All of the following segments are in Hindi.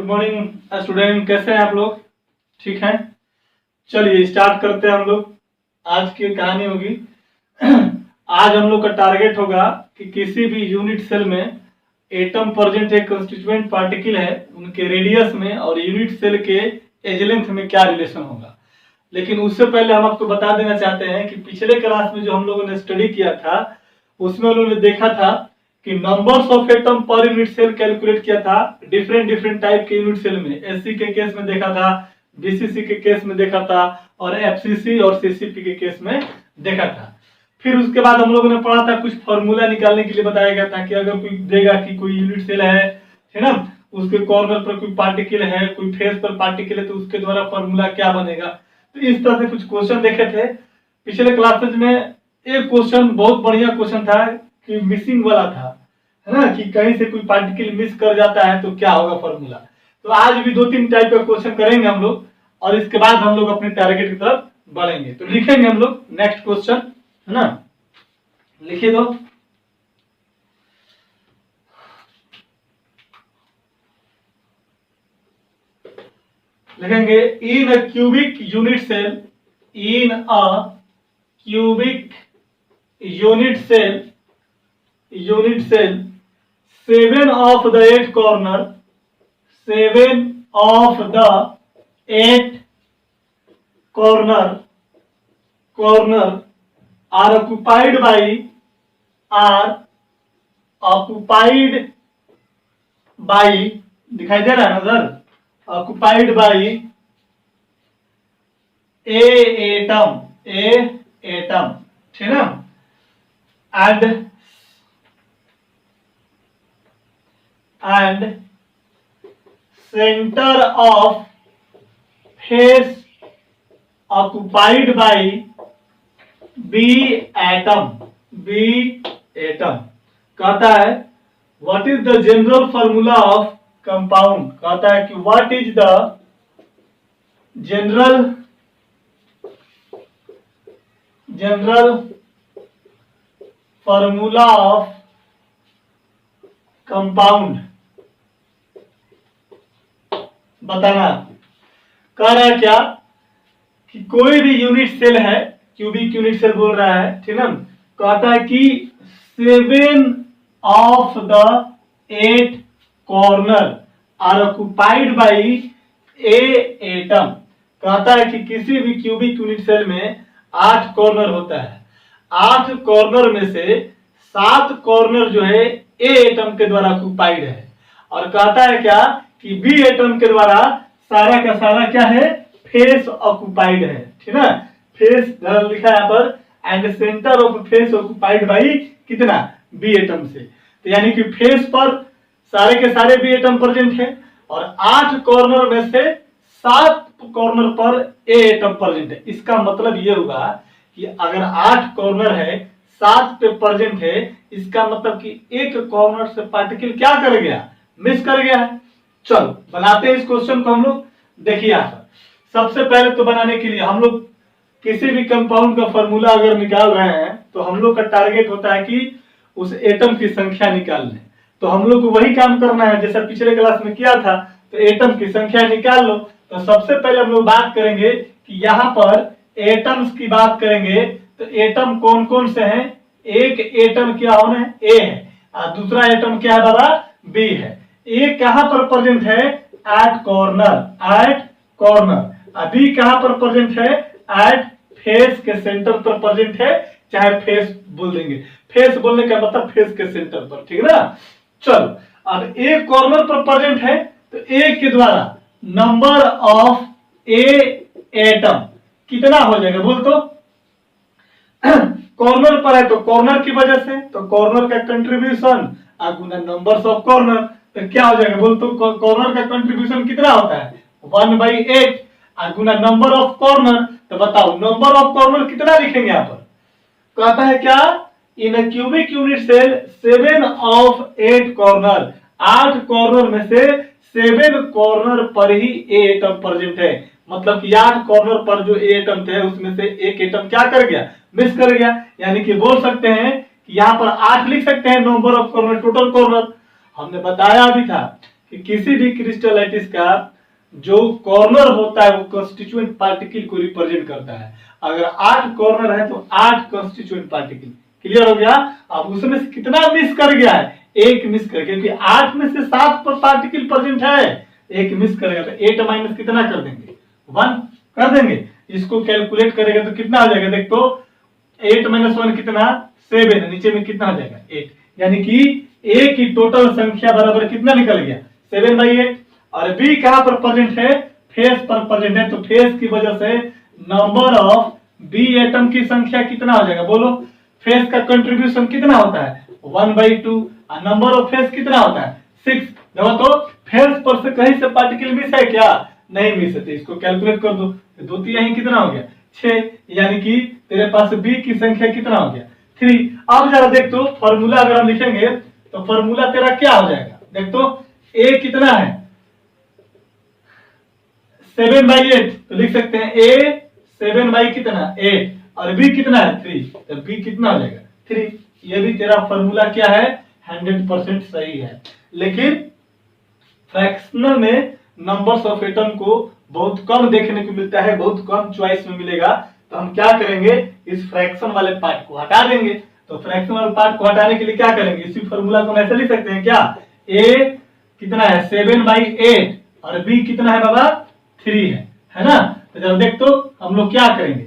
गुड मॉर्निंग स्टूडेंट, कैसे हैं आप लोग? ठीक हैं। चलिए स्टार्ट करते हैं हम लोग। आज की कहानी होगी आज हम लोग का टारगेट होगा कि किसी भी यूनिट सेल में एटम प्रेजेंट है, कंस्टिट्यूएंट पार्टिकल है, उनके रेडियस में और यूनिट सेल के एज लेंथ में क्या रिलेशन होगा। लेकिन उससे पहले हम आपको बता देना चाहते हैं कि पिछले क्लास में जो हम लोगों ने स्टडी किया था उसमें उन्होंने देखा था कि numbers of atom per unit cell calculate किया था डिफरेंट टाइप के यूनिट सेल में। एससी के केस में देखा था, बीसीसी के केस में देखा था और एफसीसी और सीसीपी के केस में देखा था। फिर उसके बाद हम लोगों ने पढ़ा था, कुछ फॉर्मूला निकालने के लिए बताया गया था कि अगर कोई देगा कि कोई यूनिट सेल है ना, उसके कॉर्नर पर कोई पार्टिकल है, कोई फेस पर पार्टिकल है, तो उसके द्वारा फॉर्मूला क्या बनेगा। तो इस तरह से कुछ क्वेश्चन देखे थे पिछले क्लासेज में। एक क्वेश्चन बहुत बढ़िया क्वेश्चन था कि मिसिंग वाला था, है ना, कि कहीं से कोई पार्टिकल मिस कर जाता है तो क्या होगा फॉर्मूला। तो आज भी 2-3 टाइप का क्वेश्चन करेंगे हम लोग और इसके बाद हम लोग अपने टारगेट की तरफ बढ़ेंगे। तो लिखेंगे हम लोग नेक्स्ट क्वेश्चन, है ना, लिखिए दो। लिखेंगे in a cubic unit cell, in a cubic unit cell 7 of the 8 corner are occupied by दिखाई दे रहा है ना sir, occupied by a atom, ठीक है ना, and center of face occupied by b atom। कहता है what is the general formula of compound. कहता है कि what is the general formula of compound बताना। कह रहा है क्या कि कोई भी यूनिट सेल है, क्यूबिक यूनिट सेल बोल रहा है, ठीक है। कहता है कि 7 of the 8 corner are occupied by a atom। कहता है कि किसी भी क्यूबिक यूनिट सेल में 8 कॉर्नर होता है। 8 कॉर्नर में से 7 कॉर्नर जो है ए एटम के द्वारा ऑक्युपाइड है और कहता है क्या कि बी एटम के द्वारा सारा का सारा क्या है, फेस ऑक्युपाइड है, ठीक है। फेस लिखा है यहाँ पर, and centre of face occupied by कितना, बी एटम से। तो यानी कि फेस पर सारे के सारे बी एटम प्रेजेंट है और 8 कॉर्नर में से 7 कॉर्नर पर ए एटम प्रेजेंट है। इसका मतलब ये होगा कि अगर 8 कॉर्नर है, 7 पे प्रेजेंट है, इसका मतलब कि एक कॉर्नर से पार्टिकल क्या कर गया, मिस कर गया है। चलो बनाते हैं इस क्वेश्चन को हम लोग। देखिए यहाँ पर सबसे पहले तो बनाने के लिए हम लोग किसी भी कंपाउंड का फॉर्मूला अगर निकाल रहे हैं तो हम लोग का टारगेट होता है कि उस एटम की संख्या निकाल लें। तो हम लोग को वही काम करना है जैसा पिछले क्लास में किया था। तो एटम की संख्या निकाल लो। तो सबसे पहले हम लोग बात करेंगे कि यहाँ पर एटम्स की बात करेंगे तो एटम कौन कौन से हैं। एक एटम क्या होना है, ए है, और दूसरा एटम क्या है बाबा, बी है। ए कहां पर प्रेजेंट है, एट कॉर्नर। बी कहां पर प्रेजेंट है, एट फेस के सेंटर पर प्रेजेंट है, चाहे फेस बोल देंगे, फेस बोलने का मतलब फेस के सेंटर पर, ठीक है ना। चलो अब ए कॉर्नर पर प्रेजेंट है तो ए के द्वारा नंबर ऑफ ए एटम कितना हो जाएगा बोल तो कॉर्नर पर है तो कॉर्नर की वजह से, तो कॉर्नर का contribution Guna numbers of corner, तो क्या हो जाएगा बोल तो कॉर्नर का कंट्रीब्यूशन कितना होता है 1/8 गुना नंबर ऑफ कॉर्नर। तो बताओ नंबर ऑफ कॉर्नर कितना लिखेंगे यहाँ पर। कहता है क्या, in a cubic unit cell 7 of 8 corner, 8 corner में से 7 कॉर्नर पर ही ए एटम प्रेजेंट है। मतलब कि 8 कॉर्नर पर जो ए एटम थे उसमें से एक एटम क्या कर गया, मिस कर गया। यानी कि बोल सकते हैं कि यहाँ पर 8 लिख सकते हैं number of corner, total corner. हमने बताया भी था कि किसी भी क्रिस्टलाइटिस का जो कॉर्नर होता है वो कंस्टिट्यूएंट पार्टिकल को रिप्रेजेंट करता है। अगर 8 कॉर्नर है तो 8 कंस्टिट्यूएंट पार्टिकल। क्लियर हो गया? अब उसमें से कितना मिस कर गया है? एक मिस कर, क्योंकि 8 में से 7 पर पार्टिकल प्रेजेंट है, एक मिस करेगा तो 8 माइनस कितना कर देंगे? 1 कर देंगे। इसको कैलकुलेट करेगा तो कितना आ जाएगा? देख तो 8 माइनस 1 कितना? 7। नीचे में कितना आ जाएगा? 8। यानी कि ए की टोटल संख्या बराबर कितना निकल गया? 7/8। और बी कहां पर प्रेजेंट है? फेस पर प्रेजेंट है, तो फेस की वजह से नंबर ऑफ बी एटम की संख्या कितना हो जाएगा? बोलो, फेस का कंट्रीब्यूशन कितना होता है? 1/2। और नंबर ऑफ फेस कितना होता है? 6। देखो तो फेस पर से कहीं से पार्टिकल मिस है क्या? नहीं मिस है। इसको कैलकुलेट कर दो, 2 3 कितना हो गया? 6। यानी कि तेरे पास बी की संख्या कितना हो गया? 3। अब जरा देख तो फॉर्मूला अगर हम लिखेंगे तो फॉर्मूला तेरा क्या हो जाएगा? देख तो ए कितना है? 7/8। तो लिख सकते हैं ए 7 कितना? 8। और बी कितना है? 3। तो बी कितना हो जाएगा? 3। ये भी तेरा फॉर्मूला क्या है? 100% सही है। लेकिन फ्रैक्शनल में नंबर्स ऑफ एटम को बहुत कम देखने को मिलता है, बहुत कम चॉइस में मिलेगा। तो हम क्या करेंगे? इस फ्रैक्शन वाले पार्ट को हटा देंगे। तो फ्रैक्शन वाले पार्ट को हटाने के लिए क्या करेंगे? इसी फॉर्मूला को हम ऐसे लिख सकते हैं क्या? ए कितना है? 7/8। और बी कितना है बाबा? 3 है ना? तो जब देख तो हम लोग क्या करेंगे?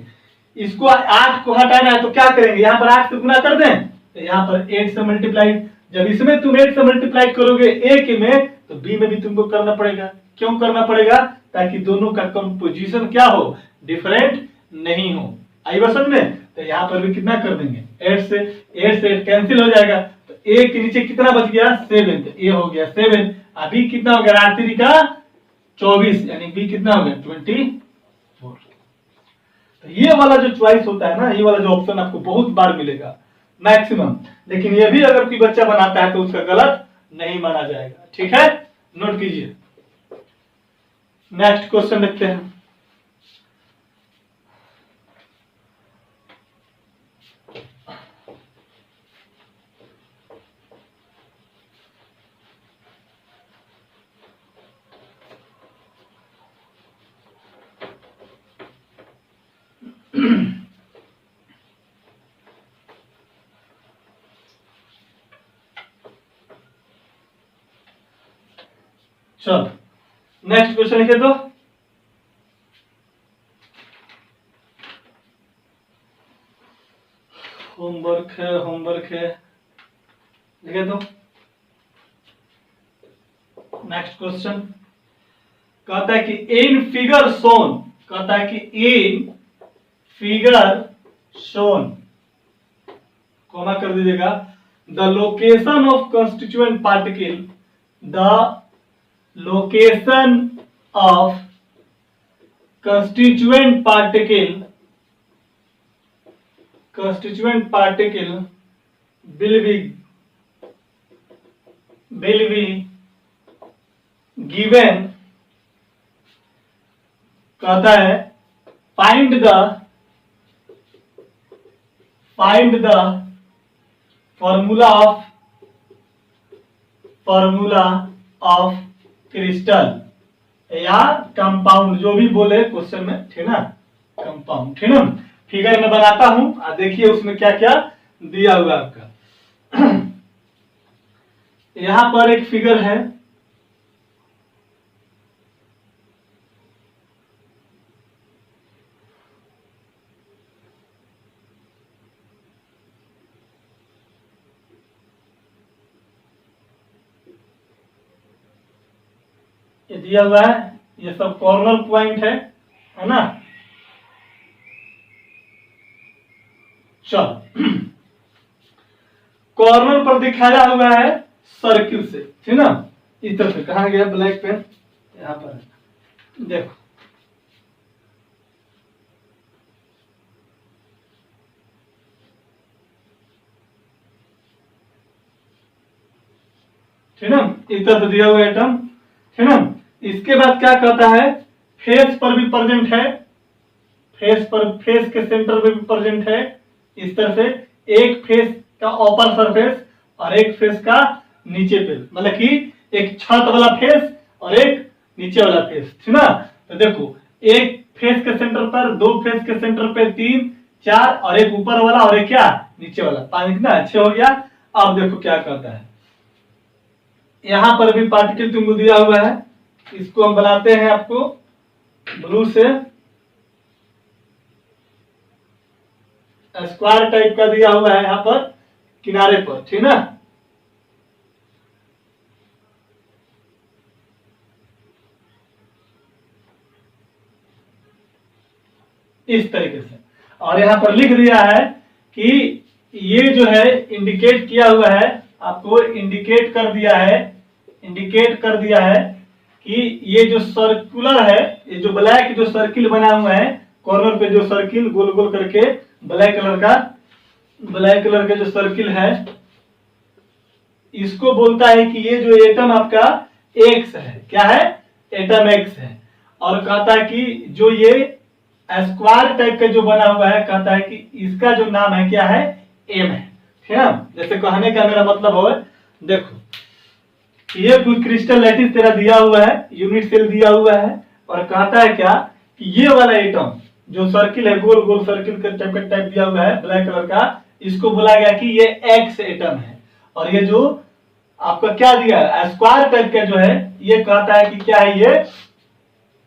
इसको 8 को हटाना है तो क्या करेंगे? यहाँ पर 8 से गुना कर दें, तो यहाँ पर 8 से मल्टीप्लाई। जब इसमें तुम 8 से मल्टीप्लाई करोगे ए के में, तो बी में भी तुमको करना पड़ेगा। क्यों करना पड़ेगा? ताकि दोनों का कंपोजिशन क्या हो? डिफरेंट नहीं हो। आई बात समझ में? तो यहाँ पर भी कितना कर देंगे? 8 से 8 कैंसिल हो जाएगा। तो ए के नीचे कितना बच गया? 7। तो ए हो गया 7। अभी कितना हो गया? 8 का 24, यानी बी कितना हो गया? 24। तो ये वाला जो चॉइस होता है ना, ये वाला जो ऑप्शन आपको बहुत बार मिलेगा, मैक्सिमम। लेकिन ये भी अगर कोई बच्चा बनाता है तो उसका गलत नहीं माना जाएगा। ठीक है, नोट कीजिए। नेक्स्ट क्वेश्चन देखते हैं। चलो नेक्स्ट क्वेश्चन लिखे तो होमवर्क है लिखे तो। नेक्स्ट क्वेश्चन कहता है कि इन फिगर शोन, कहता है कि इन फिगर शोन, कॉमा कर दीजिएगा, the location of constituent particle, the location of constituent particle will be given, कहता है find the formula of crystal या कंपाउंड, जो भी बोले क्वेश्चन में, ठीक ना? कंपाउंड, ठीक ना? फिगर में बनाता हूं, देखिए उसमें क्या क्या दिया हुआ आपका। यहां पर एक फिगर है, ये दिया हुआ है, ये सब कॉर्नर पॉइंट है ना? चलो कॉर्नर पर दिखाया हुआ है सर्किल से, ठीक ना? इस तरह से। कहा गया ब्लैक पेन? यहां पर है, देखो ठीक ना? इस तरह से दिया हुआ एटम, ठीक ना? इसके बाद क्या कहता है? फेस पर भी प्रेजेंट है, फेस के सेंटर में भी प्रेजेंट है। इस तरह से एक फेस का ऊपर सरफेस और एक फेस का नीचे पे, मतलब कि एक छत वाला फेस और एक नीचे वाला फेस, ठीक ना। तो देखो एक फेस के सेंटर पर, दो फेस के सेंटर पे 3 4 और एक ऊपर वाला और एक क्या नीचे वाला, 5 कितना 6 हो गया। अब देखो क्या कहता है, यहां पर भी पार्टिकल तुमको दिया हुआ है, इसको हम बनाते हैं आपको ब्लू से, स्क्वायर टाइप का दिया हुआ है यहाँ पर किनारे पर, ठीक ना। इस तरीके से, और यहाँ पर लिख दिया है कि ये जो है इंडिकेट किया हुआ है, आपको इंडिकेट कर दिया है कि ये जो सर्कुलर है, ये जो ब्लैक जो सर्किल बना हुआ है कॉर्नर पे, जो सर्किल गोल गोल करके ब्लैक कलर का जो सर्किल है, इसको बोलता है कि ये जो एटम आपका एक्स है, क्या है एटम एक्स है। और कहता है कि जो ये स्क्वायर टाइप का जो बना हुआ है, कहता है कि इसका जो नाम है क्या है एम है, ठीक है। जैसे कहने का मेरा मतलब हो, देखो ये कोई क्रिस्टल लैटिस तेरा दिया हुआ है, यूनिट सेल दिया हुआ है, और कहता है क्या कि ये वाला एटम जो सर्किल है, गोल गोल सर्किल का टाइप दिया हुआ है ब्लैक कलर का, इसको बोला गया कि ये एक्स एटम है। और ये जो आपका क्या दिया है स्क्वायर टाइप का जो है, ये कहता है कि क्या है ये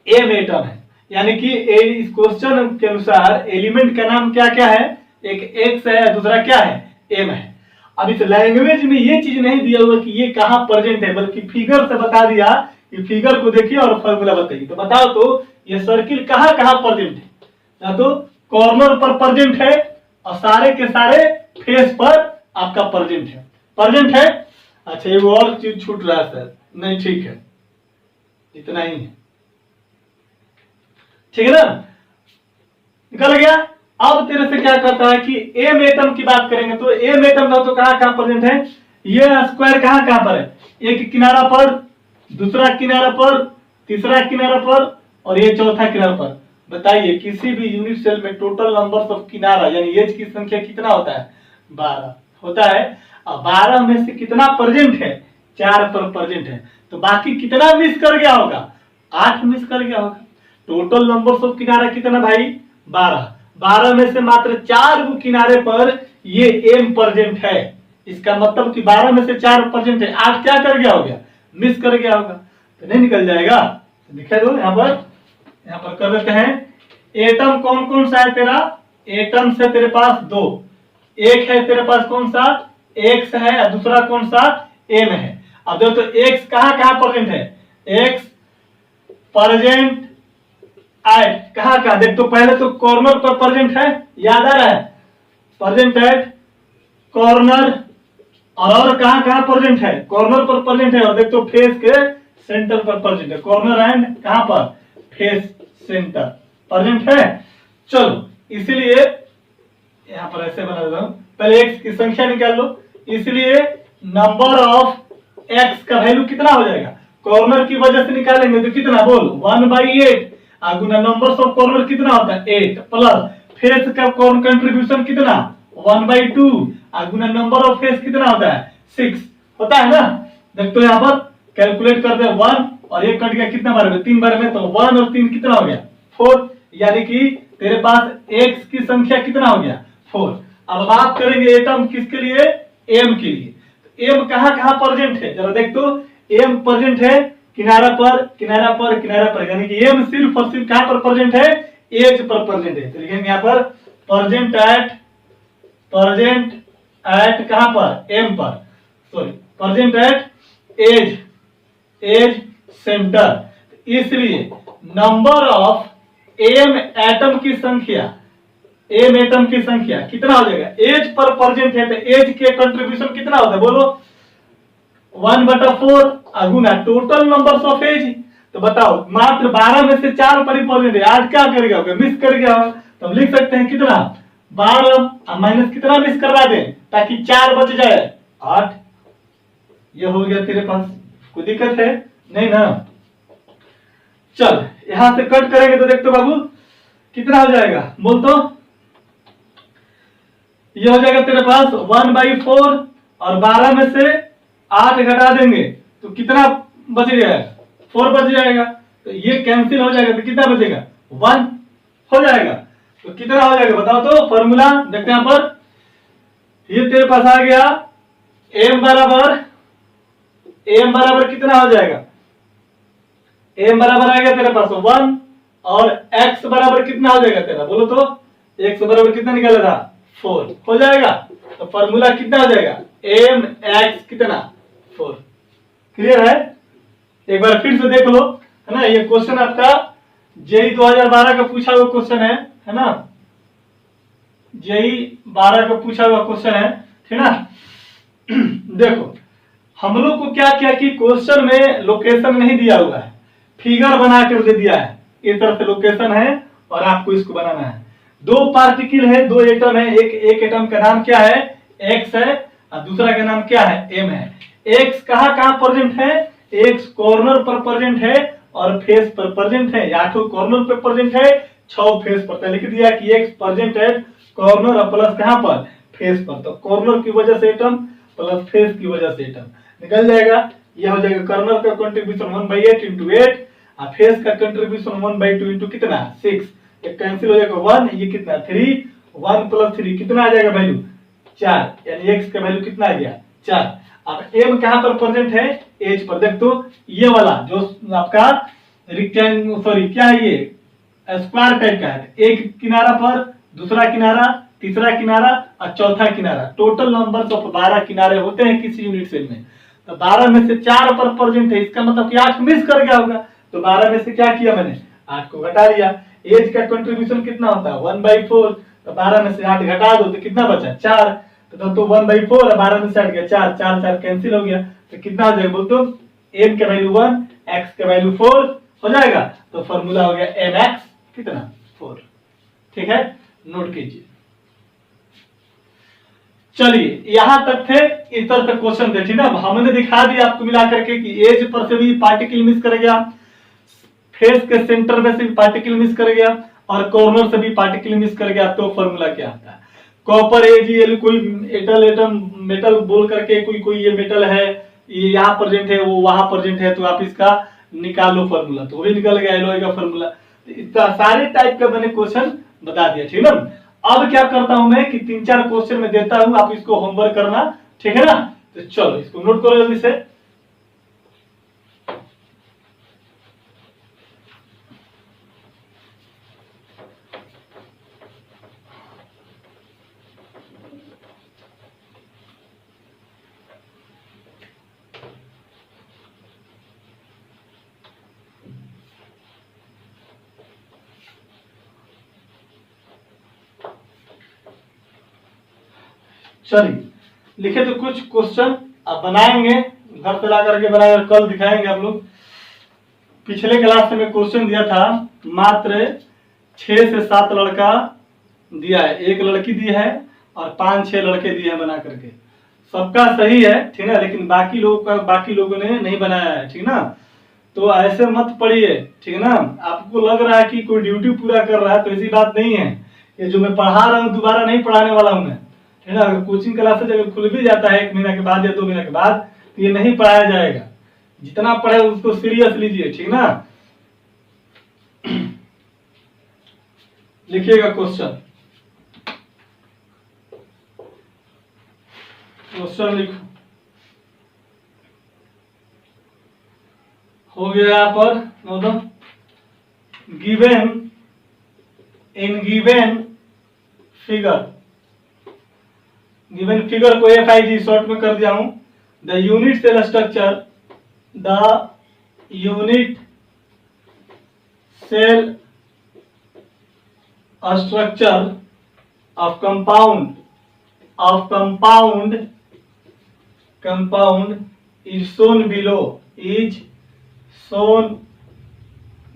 एम एटम है। यानी कि इस क्वेश्चन के अनुसार एलिमेंट का नाम क्या क्या है, एक एक्स है, दूसरा क्या है एम है। अब इस लैंग्वेज में ये चीज नहीं दिया हुआ कि ये कहाँ प्रेजेंट है, बल्कि फिगर से बता दिया कि फिगर को देखिए और फॉर्मूला बताइए। तो बताओ तो ये सर्किल कहाँ कहाँ प्रेजेंट है, या तो कॉर्नर पर प्रेजेंट है और सारे के सारे फेस पर आपका प्रेजेंट है। अच्छा ये और चीज छूट रहा है सर, नहीं ठीक है, इतना ही है, ठीक है ना, निकल गया। अब तेरे से क्या करता है कि एम एटम की बात करेंगे, तो एम एटम तो कहां कहां प्रेजेंट है, ये स्क्वायर कहां कहां पर है, एक किनारा पर, दूसरा किनारा पर, तीसरा किनारा पर और ये चौथा किनारा पर। बताइए किसी भी यूनिट सेल में टोटल नंबर ऑफ किनारा यानी एज की संख्या कितना होता है 12 होता है। अब 12 में से कितना प्रेजेंट है 4 पर प्रेजेंट है, तो बाकी कितना मिस कर गया होगा 8 मिस कर गया होगा। टोटल नंबर ऑफ किनारा कितना भाई 12 में से मात्र 4 किनारे पर ये एम प्रेजेंट है। इसका मतलब कि 12 में से 4 प्रेजेंट है, 8 क्या कर गया होगा मिस कर गया होगा, तो नहीं निकल जाएगा। तो दिखा दो यहाँ पर कर देते हैं। एटम कौन कौन सा है तेरा, एटम से तेरे पास 2, एक है तेरे पास कौन सा एक्स है और दूसरा कौन सा एम है। अब देखो तो एक्स कहाँ कहाँ प्रेजेंट है, एक्स प्रेजेंट एट कहाँ कहाँ, देख तो पहले तो कॉर्नर पर प्रेजेंट है, याद आ रहा है प्रेजेंट एट कॉर्नर, और कहाँ कहाँ प्रेजेंट है कॉर्नर पर प्रेजेंट है, और देख तो फेस के सेंटर पर प्रेजेंट है, कॉर्नर एंड कहाँ पर फेस सेंटर प्रेजेंट है। चलो इसलिए यहाँ पर ऐसे बना देता हूं, पहले एक्स की संख्या निकाल लो, इसलिए नंबर ऑफ एक्स का वैल्यू कितना हो जाएगा, कॉर्नर की वजह से निकालेंगे तो कितना बोल 1/8, गुना नंबर्स ऑफ कॉर्नर कितना होता है 8, प्लस फेस का कंट्रीब्यूशन कितना 1/2, गुना नंबर ऑफ फेस कितना होता है 6 होता है ना। देख तो यहाँ पर कैलकुलेट कर दे 1 और 1 कट गया कितना बार में 3 बार में, तो 1 और 3 कितना हो गया 4, यानी कि तेरे पास एक्स की संख्या कितना हो गया 4। अब बात करेंगे एटम किसके लिए एम के लिए, तो एम कहाँ कहाँ प्रेजेंट है जरा देख तो, एम प्रेजेंट है किनारा पर किनारा पर किनारा पर, यानी कि एम सिर्फ और सिर्फ कहां पर प्रेजेंट है एज पर प्रेजेंट है। तो लिखेंगे यहाँ पर प्रेजेंट एट कहां पर एम पर, sorry present at edge centre, इसलिए नंबर ऑफ एम एटम की संख्या कितना हो जाएगा, एज पर प्रेजेंट है तो एज के कंट्रीब्यूशन कितना होता है बोलो 1/4 गुना टोटल नंबर्स ऑफ एज। तो बताओ मात्र 12 में से 4 पर ही प्रेजेंट है, 8 क्या कर गया मिस कर गया, तो हम लिख सकते हैं कितना 12 माइनस कितना मिस करवा दें ताकि 4 बच जाए 8, ये हो गया तेरे पास, कोई दिक्कत है नहीं ना। चल यहां से कट करेंगे तो देख तो बाबू कितना हो जाएगा बोल तो, ये हो जाएगा तेरे पास 1/4 और 12 में से 8 घटा देंगे तो कितना बच गया? 4 बच जाएगा। तो ये कैंसिल हो जाएगा तो कितना बचेगा? 1 हो जाएगा। तो कितना हो जाएगा बताओ तो? फॉर्मूला देखते हैं यहाँ पर। ये तेरे पास आ गया m बराबर कितना हो जाएगा? m बराबर आ गया तेरे पास 1 और x बराबर कितना हो जाएगा तेरा? बोलो तो। x बराबर कितना निकाला था? 4 हो जाएगा। तो फॉर्मूला कितना हो जाएगा? mx कितना? 4। क्लियर है? एक बार फिर से देख लो, है ना। ये क्वेश्चन आपका जेई 2012 का पूछा हुआ क्वेश्चन है ना। जेई 12 का पूछा हुआ क्वेश्चन है, ठीक ना। देखो हम लोग को क्या किया कि क्वेश्चन में लोकेशन नहीं दिया हुआ है, फिगर बना कर दे दिया है। इस तरह से लोकेशन है और आपको इसको बनाना है। 2 पार्टिकल है, 2 एटम है। एक एटम का नाम क्या है? एक्स है और दूसरा का नाम क्या है? एम है। एक्स कहाँ कहाँ प्रेजेंट है? एक्स कॉर्नर पर प्रेजेंट है और फेस पर प्रेजेंट है। 8 कॉर्नर पर प्रेजेंट है, 6 फेस पर। लिख दिया कि एक्स प्रेजेंट है कॉर्नर और प्लस कहाँ पर? फेस पर। तो कॉर्नर की वजह से एटम प्लस फेस की वजह से एटम निकल जाएगा। यह हो जाएगा कॉर्नर का कंट्रीब्यूशन 1/8 इंटू 8 और फेस का कंट्रीब्यूशन 1/2 इंटू कितना? 6। ये कैंसिल हो जाएगा 1, ये कितना? 3। 1 प्लस 3 कितना आ जाएगा वैल्यू? 4। यानी एक्स का वैल्यू कितना आ गया? 4। अब एम कहां पर प्रेजेंट है? As per. देख तो ये वाला जो आपका रेक्टेंगल, सॉरी क्या है ये? स्क्वायर टाइप का है। एक किनारा पर, दूसरा किनारा, तीसरा किनारा और चौथा किनारा। टोटल नंबर ऑफ 12 किनारे होते हैं किसी यूनिट सेल में। तो 12 में से 4 पर प्रेजेंट है, इसका मतलब कि 8 मिस कर गया होगा। तो 12 में से क्या किया मैंने? 8 को घटा लिया। एज का कंट्रीब्यूशन कितना होता है? 1/4। तो 12 में से 8 घटा दो तो कितना बचा? 4। तो 1/4 और 12 में से हट गया 4, 4 4 कैंसिल हो गया। तो कितना हो जाएगा बोल तो? m का वैल्यू 1, x का वैल्यू 4 हो जाएगा। तो फॉर्मूला हो गया mx कितना? 4। ठीक है, नोट कीजिए। चलिए यहां तक थे, इस तरह से क्वेश्चन थे, ठीक ना। हमने दिखा दिया आपको मिला करके कि एज पर से भी पार्टिकल मिस कर गया, फेस के सेंटर में से भी पार्टिकल मिस कर गया और कॉर्नर से भी पार्टिकल मिस कर गया। तो फॉर्मूला क्या आता है? कॉपर एजीएल, कोई एटल एटम मेटल बोल करके कोई कोई ये मेटल है, ये यहाँ प्रेजेंट है, वो वहां प्रेजेंट है, तो आप इसका निकाल लो फॉर्मूला। तो वही निकल गया एलओए का फॉर्मूला। तो इतना सारे टाइप का मैंने क्वेश्चन बता दिया, ठीक ना। अब क्या करता हूं मैं कि 3-4 क्वेश्चन में देता हूं, आप इसको होमवर्क करना, ठीक है ना। तो चलो इसको नोट करो जल्दी से। चलिए लिखे तो कुछ क्वेश्चन अब बनाएंगे, घर पे ला करके बनाएंगे, कल दिखाएंगे आप लोग। पिछले क्लास में क्वेश्चन दिया था, मात्र 6 से 7 लड़का दिया है, एक लड़की दी है और 5-6 लड़के दिए हैं बना करके। सबका सही है, ठीक है, लेकिन बाकी लोगों ने नहीं बनाया है, ठीक ना। तो ऐसे मत पढ़िए, ठीक है ना। आपको लग रहा है कि कोई ड्यूटी पूरा कर रहा है, तो ऐसी बात नहीं है। ये जो मैं पढ़ा रहा हूँ दोबारा नहीं पढ़ाने वाला हूँ मैं, है ना। अगर कोचिंग क्लासेज अगर खुल भी जाता है 1 महीना के बाद या 2 महीने के बाद, तो ये नहीं पढ़ाया जाएगा। जितना पढ़े उसको सीरियस लीजिए, ठीक ना। लिखिएगा क्वेश्चन, क्वेश्चन लिखो। हो गया यहाँ पर मतलब गिवन इन गिवन फिगर को FIG शॉर्ट में कर दिया हूं। The unit cell structure, the unit cell structure of compound is shown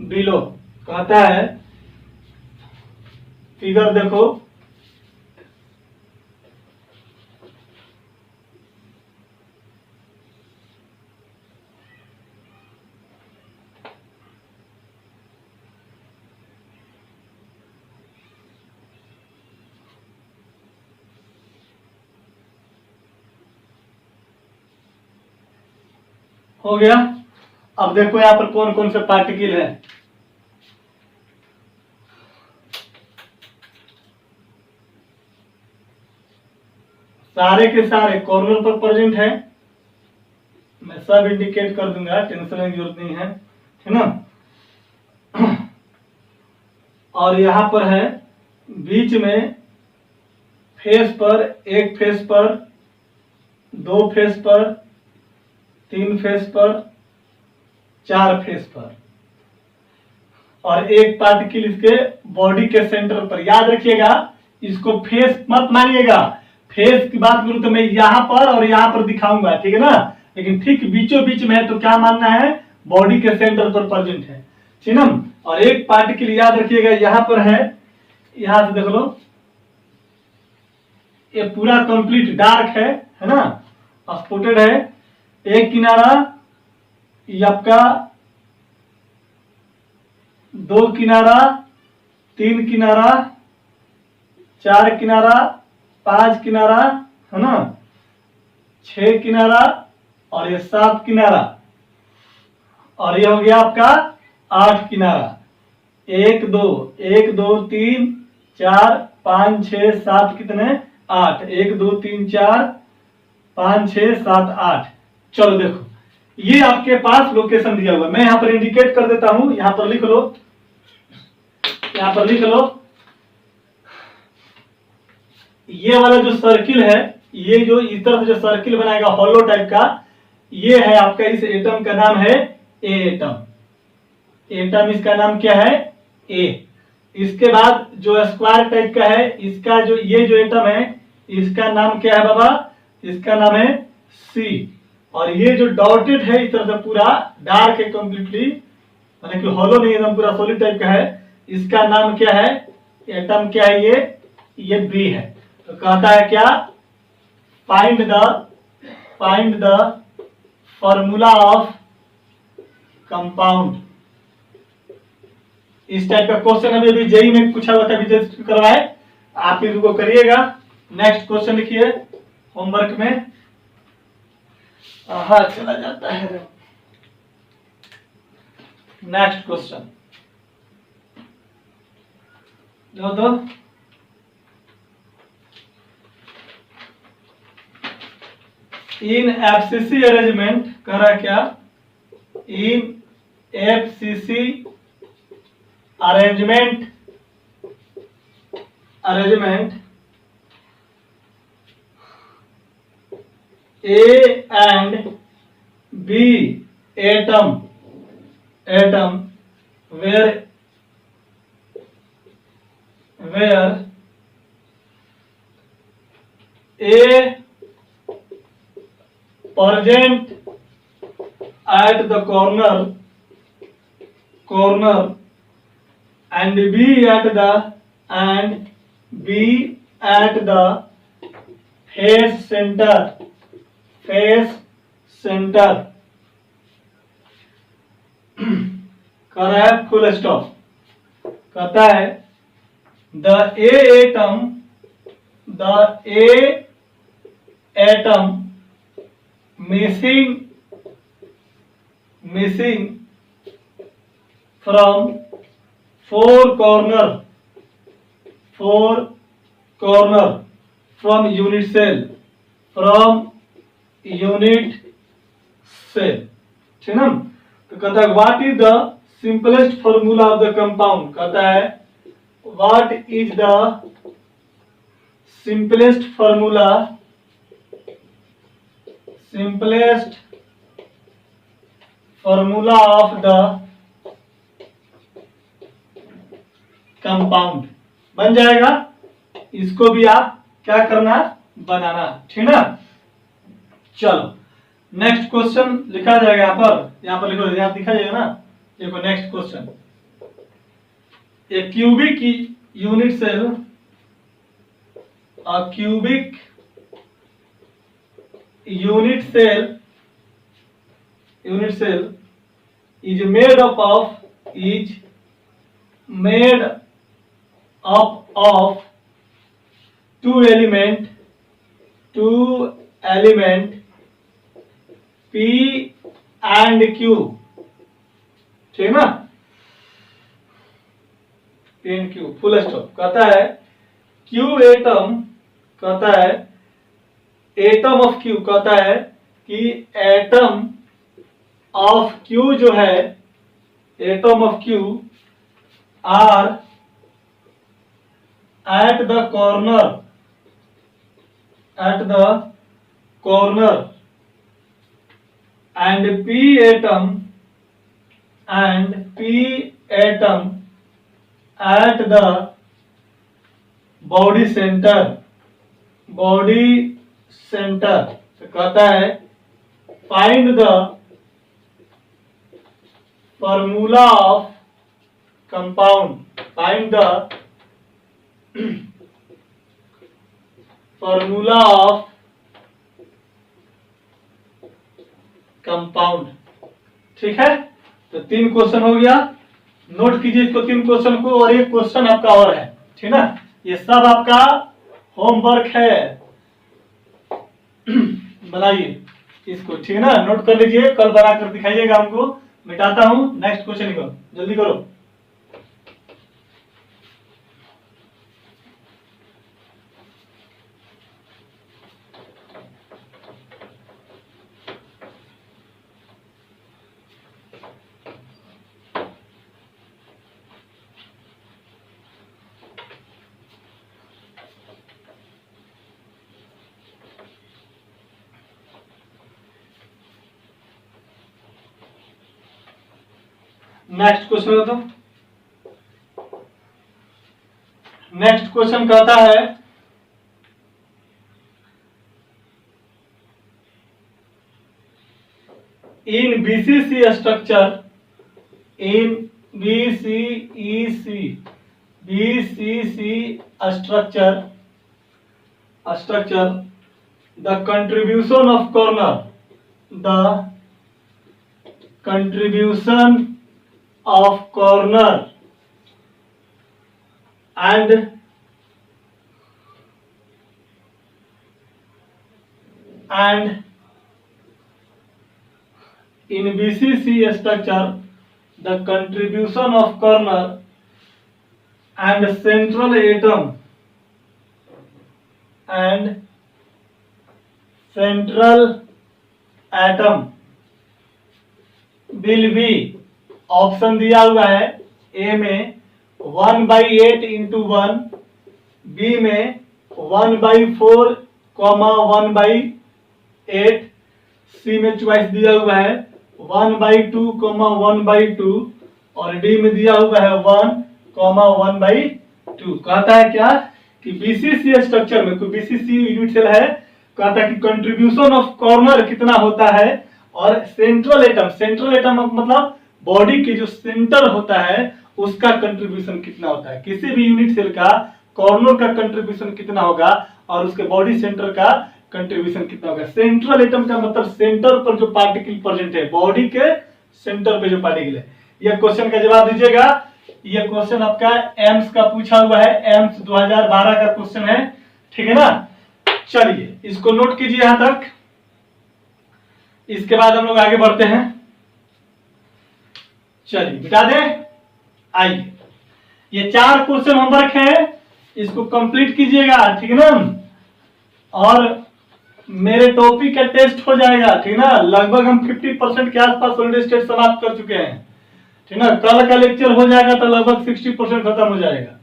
below. कहता है फिगर देखो, हो गया। अब देखो यहाँ पर कौन कौन से पार्टिकल है। सारे के सारे कॉर्नर पर प्रेजेंट है, मैं सब इंडिकेट कर दूंगा, टेंशन की जरूरत नहीं है ना। और यहाँ पर है बीच में फेस पर, एक फेस पर, दो फेस पर, तीन फेस पर, चार फेस पर, और एक पार्टिकल इसके बॉडी के सेंटर पर। याद रखिएगा, इसको फेस मत मानिएगा। फेस की बात करूं तो मैं यहां पर और यहां पर दिखाऊंगा, ठीक है ना, लेकिन ठीक बीचों बीच में है तो क्या मानना है, बॉडी के सेंटर पर प्रेजेंट है, ठीक है ना। और एक पार्टिकल याद रखिएगा यहां पर है, यहां से देख लो, ये पूरा कंप्लीट डार्क है ना, स्पॉटेड है। एक किनारा ये आपका, दो किनारा, तीन किनारा, चार किनारा, पांच किनारा, है ना, छह किनारा, और ये सात किनारा, और ये हो गया आपका आठ किनारा। एक दो तीन चार पांच छह सात, कितने, आठ। एक दो तीन चार पांच छह सात आठ। चलो देखो, ये आपके पास लोकेशन दिया हुआ है, मैं यहां पर इंडिकेट कर देता हूं, यहां पर लिख लो, यहां पर लिख लो। ये वाला जो सर्किल है, ये जो इस तरफ जो सर्किल बनाएगा हॉलो टाइप का, ये है आपका, इस एटम का नाम है ए एटम। एटम इसका नाम क्या है, ए। इसके बाद जो स्क्वायर टाइप का है, इसका जो ये जो एटम है, इसका नाम क्या है बाबा, इसका नाम है सी। और ये जो डॉटेड है इस तरह से पूरा डार्क है कंप्लीटली, माने कि हॉलो नहीं, एकदम पूरा सॉलिड टाइप का है, इसका नाम क्या है, एटम क्या है, ये बी है। तो कहता है क्या, find the formula of compound. इस टाइप का क्वेश्चन अभी जेई में पूछा हुआ था, विजय करवाए, आप इसको करिएगा। नेक्स्ट क्वेश्चन लिखिए होमवर्क में। हाँ चला जाता है। नेक्स्ट क्वेश्चन दो इन एफसीसी अरेंजमेंट, कह रहा क्या, in FCC arrangement A and B atom where A present at the corner and B at the face center कर रहा है फुल स्टॉप। कहता है the a atom missing from four corner from unit cell, ठीक ना। तो कहता है what is the simplest formula of the compound. कहता है what is the simplest formula of the compound. बन जाएगा, इसको भी आप क्या करना, बनाना, ठीक ना। चलो नेक्स्ट क्वेश्चन लिखा जाएगा, यहाँ पर लिखो, यहाँ दिखा जाएगा ना। देखो next question, a cubic unit cell, a cubic unit cell is made up of two element P and Q, ठीक ना, पी क्यू फुल स्टॉप। कहता है क्यू एटम, कहता है एटम ऑफ क्यू, कहता है कि एटम ऑफ क्यू जो है, atom of Q R at the corner, at the corner and p atom at the body center, body center। तो कहता है find the formula of compound, find the formula of compound. ठीक है, तो 3 क्वेश्चन हो गया, नोट कीजिए इसको 3 क्वेश्चन को, और एक क्वेश्चन आपका और है, ठीक ना। ये सब आपका होमवर्क है, बनाइए इसको, ठीक है ना, नोट कर लीजिए, कल बनाकर दिखाइएगा हमको। मिटाता हूं, नेक्स्ट क्वेश्चन को जल्दी करो। नेक्स्ट क्वेश्चन बताओ। नेक्स्ट क्वेश्चन कहता है in BCC structure, in BCC structure the contribution of corner, the contribution of corner and in BCC structure the contribution of corner and central atom will be, option दिया हुआ है ए में 1/8 इंटू 1, बी में 1/4 1/8, सी में चॉइस दिया हुआ है 1/2 1/2, और डी में दिया हुआ है 1 1/2। कहता है क्या कि बीसीसी स्ट्रक्चर में, कोई बीसीसी यूनिट सेल है, कहता है कि कंट्रीब्यूशन ऑफ कॉर्नर कितना होता है, और सेंट्रल एटम मतलब बॉडी के जो सेंटर होता है उसका कंट्रीब्यूशन कितना होता है। किसी भी यूनिट सेल का कॉर्नर का कंट्रीब्यूशन कितना होगा और उसके बॉडी सेंटर का कंट्रीब्यूशन कितना होगा। सेंट्रल एटम का मतलब सेंटर पर जो पार्टिकल प्रेजेंट है, बॉडी के सेंटर पे जो पार्टिकल है। यह क्वेश्चन का जवाब दीजिएगा। यह क्वेश्चन आपका एम्स का पूछा हुआ है, एम्स 2012 का क्वेश्चन है, ठीक है ना। चलिए इसको नोट कीजिए यहां तक, इसके बाद हम लोग आगे बढ़ते हैं। चलिए बिता दें। आइए, ये 4 क्वेश्चन होमवर्क है, इसको कंप्लीट कीजिएगा, ठीक है ना। और मेरे टॉपिक का टेस्ट हो जाएगा, ठीक ना। लगभग हम 50% के आसपास सॉलिड स्टेट समाप्त कर चुके हैं, ठीक ना। कल का लेक्चर हो जाएगा तो लगभग 60% खत्म हो जाएगा,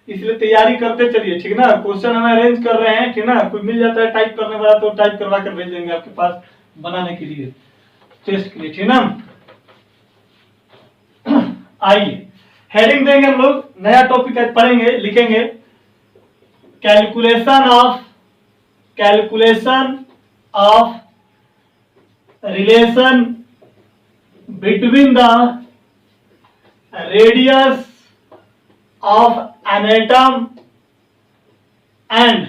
इसलिए तैयारी करते चलिए, ठीक ना। क्वेश्चन हम अरेंज कर रहे हैं, ठीक ना। कोई मिल जाता है टाइप करने वाला तो टाइप करवा कर भेज देंगे आपके पास बनाने के लिए, टेस्ट के लिए, ठीक ना। आइए हेडिंग देंगे हम लोग, नया टॉपिक आज पढ़ेंगे, लिखेंगे calculation of relation between the radius of an atom and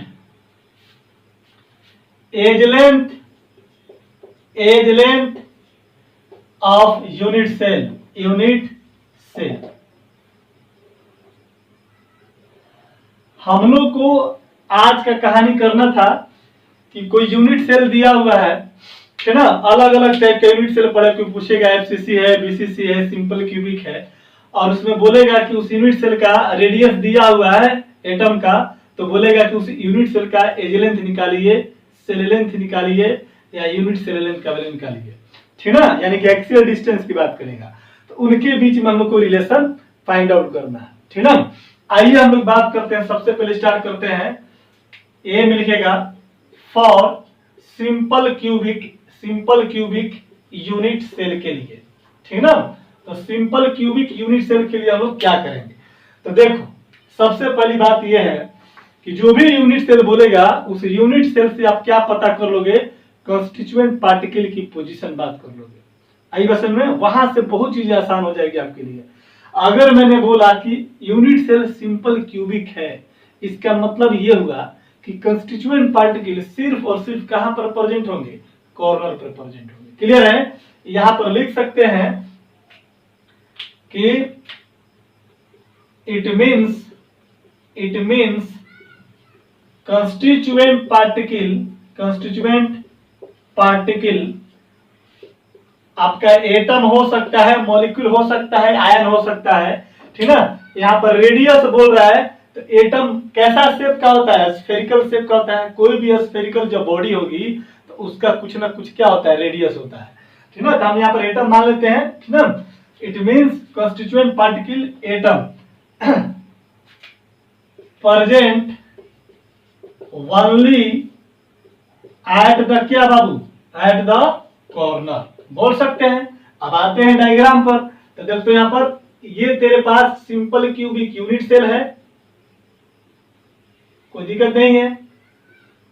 edge length of unit cell. हम लोग को आज का कहानी करना था कि कोई यूनिट सेल दिया हुआ है, है ना, अलग अलग टाइप का यूनिट सेल पढ़े, कोई पूछेगा एफसीसी है, बीसीसी है, सिंपल क्यूबिक है, और उसमें बोलेगा कि उस यूनिट सेल का रेडियस दिया हुआ है एटम का, तो बोलेगा कि उस यूनिट सेल का एज लेंथ निकालिए, सेल लेंथ निकालिए, या यूनिट सेल लेंथ का वैल्यू निकालिए, ठीक है ना, यानी कि एक्सियल डिस्टेंस की बात करेगा। तो उनके बीच में हम लोग को रिलेशन फाइंड आउट करना है, ठीक है ना। आइए हम लोग बात करते हैं, सबसे पहले स्टार्ट करते हैं, ए में लिखेगा for simple cubic unit cell के लिए, ठीक ना। तो सिंपल क्यूबिक यूनिट सेल के लिए हम लोग क्या करेंगे, तो देखो सबसे पहली बात यह है कि जो भी यूनिट सेल बोलेगा उस यूनिट सेल से आप क्या पता कर लोगे, कंस्टिट्यूएंट पार्टिकल की पोजीशन बात कर लोगे। आई बस में वहां से बहुत चीजें आसान हो जाएगी आपके लिए। अगर मैंने बोला कि यूनिट सेल सिंपल क्यूबिक है, इसका मतलब यह हुआ कि कंस्टिट्यूएंट पार्टिकल सिर्फ और सिर्फ कहां पर प्रेजेंट होंगे, कॉर्नर पर प्रेजेंट होंगे। क्लियर है, यहां पर लिख सकते हैं कि इट मीन्स कंस्टिट्यूएंट पार्टिकल आपका एटम हो सकता है, मॉलिक्यूल हो सकता है, आयन हो सकता है, ठीक ना। यहाँ पर रेडियस बोल रहा है, तो एटम कैसा शेप का होता है, स्फेरिकल शेप का होता है। कोई भी स्फेरिकल जो बॉडी होगी तो उसका कुछ ना कुछ क्या होता है, रेडियस होता है, ठीक ना। तो हम यहाँ पर एटम मान लेते हैं, ठीक ना। It means constituent particle atom present only at the क्या बाबू, एट द कॉर्नर बोल सकते हैं। अब आते हैं डायग्राम पर, तो देखो यहां पर ये तेरे पास सिंपल क्यूबिक यूनिट सेल है, कोई दिक्कत नहीं है।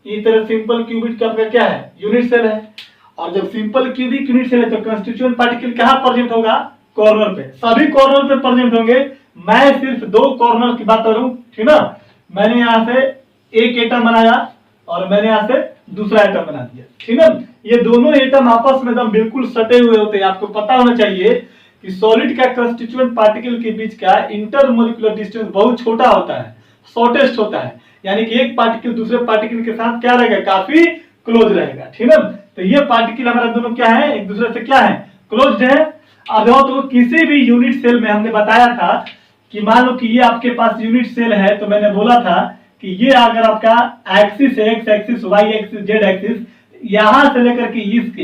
इस तरह सिंपल क्यूबिक का क्या है, यूनिट सेल है। और जब सिंपल क्यूबिक यूनिट सेल है तो कंस्टिट्यूएंट पार्टिकल कहां प्रेजेंट होगा, कॉर्नर पे, सभी कॉर्नर पे प्रेजेंट होंगे। मैं सिर्फ दो कॉर्नर की बात करूं, ठीक ना। मैंने यहां से एक एटम बनाया और मैंने यहां से दूसरा एटम बना दिया, ठीक है। ये दोनों एटम आपस में एकदम बिल्कुल सटे हुए होते हैं। आपको पता होना चाहिए कि सॉलिड का कंस्टिट्यूएंट पार्टिकल के बीच का इंटरमोलिकुलर डिस्टेंस बहुत छोटा होता है, शॉर्टेस्ट होता है, यानी कि एक पार्टिकल दूसरे पार्टिकल के साथ क्या रहेगा, काफी क्लोज रहेगा, ठीक है। तो ये पार्टिकल हमारा दोनों क्या है, एक दूसरे से क्या है, क्लोज है। अब तो किसी भी यूनिट सेल में हमने बताया था कि मान लो कि ये आपके पास यूनिट सेल है, तो मैंने बोला था कि ये अगर आपका एक्सिस है, X axis, Y axis, Z axis, यहां से लेकर के इसके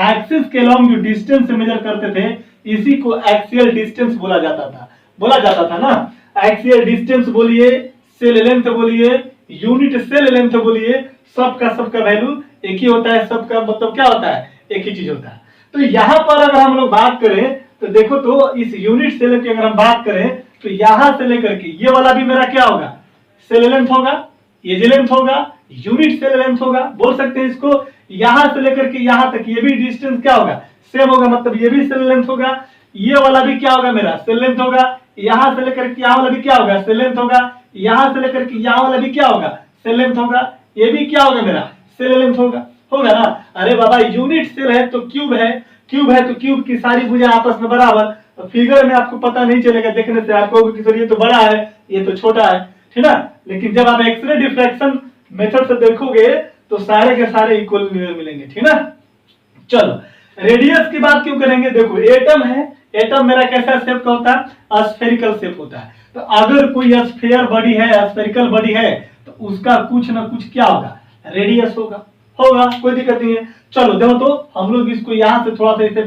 एक्सिस के लॉन्ग जो डिस्टेंस मेजर करते थे, इसी को एक्सियल डिस्टेंस बोला जाता था ना। एक्सियल डिस्टेंस बोलिए, सेल लेंथ बोलिए, यूनिट सेल लेंथ बोलिए, सबका वैल्यू एक ही होता है, सबका मतलब क्या होता है, एक ही चीज होता है। तो यहां पर अगर हम लोग बात करें तो देखो, तो इस यूनिट सेल की अगर हम बात करें तो यहां से लेकर के ये वाला भी मेरा क्या होगा, सेल लेंथ होगा, ये जे लेंथ होगा, यूनिट सेल लेंथ होगा, बोल सकते हैं इसको। यहां से लेकर के यहां तक ये भी डिस्टेंस क्या होगा, सेम होगा, मतलब ये भी सेल लेंथ होगा। ये वाला भी क्या होगा, मेरा सेल लेंथ होगा। यहां से लेकर के यहां वाला भी क्या होगा, सेल लेंथ होगा। यहां से लेकर के यहां वाला भी क्या होगा, सेल लेंथ होगा। ये भी क्या होगा, मेरा सेल लेंथ होगा ना। अरे बाबा, यूनिट सेल है तो क्यूब है, तो क्यूब की सारी भुजा आपस में बराबर। तो फिगर में आपको पता नहीं चलेगा, देखने से आपको कि सर ये तो बड़ा है, ये तो छोटा है, ठीक ना। लेकिन जब आप एक्सरे डिफ्रैक्शन मेथड से देखोगे तो सारे के सारे इक्वल मिलेंगे, ठीक ना। चलो, रेडियस की बात क्यों करेंगे, देखो एटम है, एटम मेरा कैसा शेप का होता है, स्फेरिकल शेप होता है। तो अगर कोई स्फेयर बॉडी है, स्फेरिकल बॉडी है, तो उसका कुछ ना कुछ क्या होगा, रेडियस होगा, कोई दिक्कत नहीं है। चलो देखो, तो हम लोग इसको यहां से थोड़ा सा इसे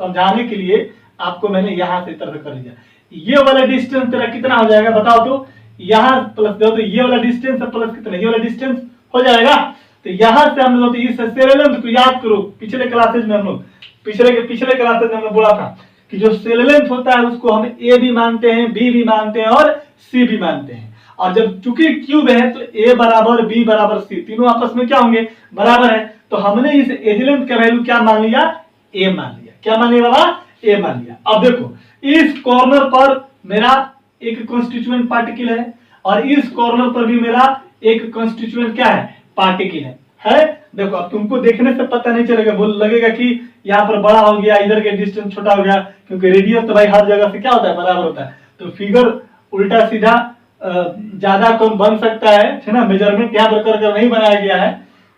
समझाने के लिए आपको मैंने यहां से तरह कर दिया। ये वाला डिस्टेंस तेरा कितना हो जाएगा बताओ, तो यहां प्लस दो, तो ये वाला डिस्टेंस प्लस कितना, ये वाला डिस्टेंस हो जाएगा। तो यहां से हम लोग इस सेल लेंथ को याद करो, पिछले क्लासेज में हम लोग पिछले क्लासेज में हमने बोला था कि जो सेल लेंथ होता है उसको हम ए भी मानते हैं, बी भी मानते हैं और सी भी मानते हैं। और जब चूंकि क्यूब है तो ए बराबर बी बराबर सी, तीनों आपस में क्या होंगे, बराबर है। तो हमने इस एज लेंथ का वैल्यू क्या मान लिया, ए मान लिया। क्या मान लिया बाबा, ए मान लिया। अब देखो, इस कॉर्नर पर मेरा एक कंस्टिट्यूएंट पार्टिकल है और इस कॉर्नर पर भी मेरा एक कंस्टिट्यूएंट क्या है, पार्टिकल है। देखो, अब तुमको देखने से पता नहीं चलेगा, बोल लगेगा कि यहाँ पर बड़ा हो गया, इधर के डिस्टेंस छोटा हो गया, क्योंकि रेडियस तो भाई हर जगह से क्या होता है, बराबर होता है। तो फिगर उल्टा सीधा ज्यादा कम बन सकता है ना, मेजरमेंट यहाँ पर कर नहीं बनाया गया है।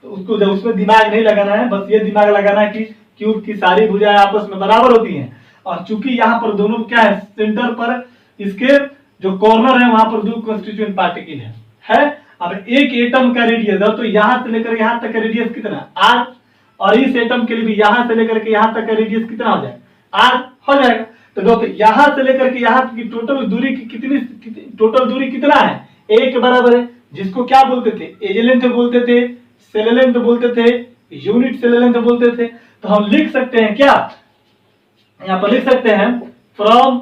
तो उसको जब उसमें दिमाग नहीं लगाना है, बस ये दिमाग लगाना है कि क्यूब की सारी भुजाएं आपस में बराबर होती हैं। और चूंकि यहाँ पर दोनों क्या है, सेंटर पर इसके जो कॉर्नर है वहां पर दो कॉन्स्टिट्यूएंट पार्टिकल है। अब एक एटम का रेडियस है तो यहां से लेकर यहां तक का रेडियस कितना, आर, और इस एटम के लिए भी यहां से लेकर के यहां तक का रेडियस कितना हो जाएगा, आर हो जाएगा। तो दोस्तों यहां से लेकर के यहां की टोटल दूरी की टोटल दूरी कितना है, एक बराबर है, जिसको क्या बोलते थे, एज लेंथ बोलते थे, सेल लेंथ बोलते थे, यूनिट सेल लेंथ बोलते थे। तो हम लिख सकते हैं क्या, यहां पर लिख सकते हैं फ्रॉम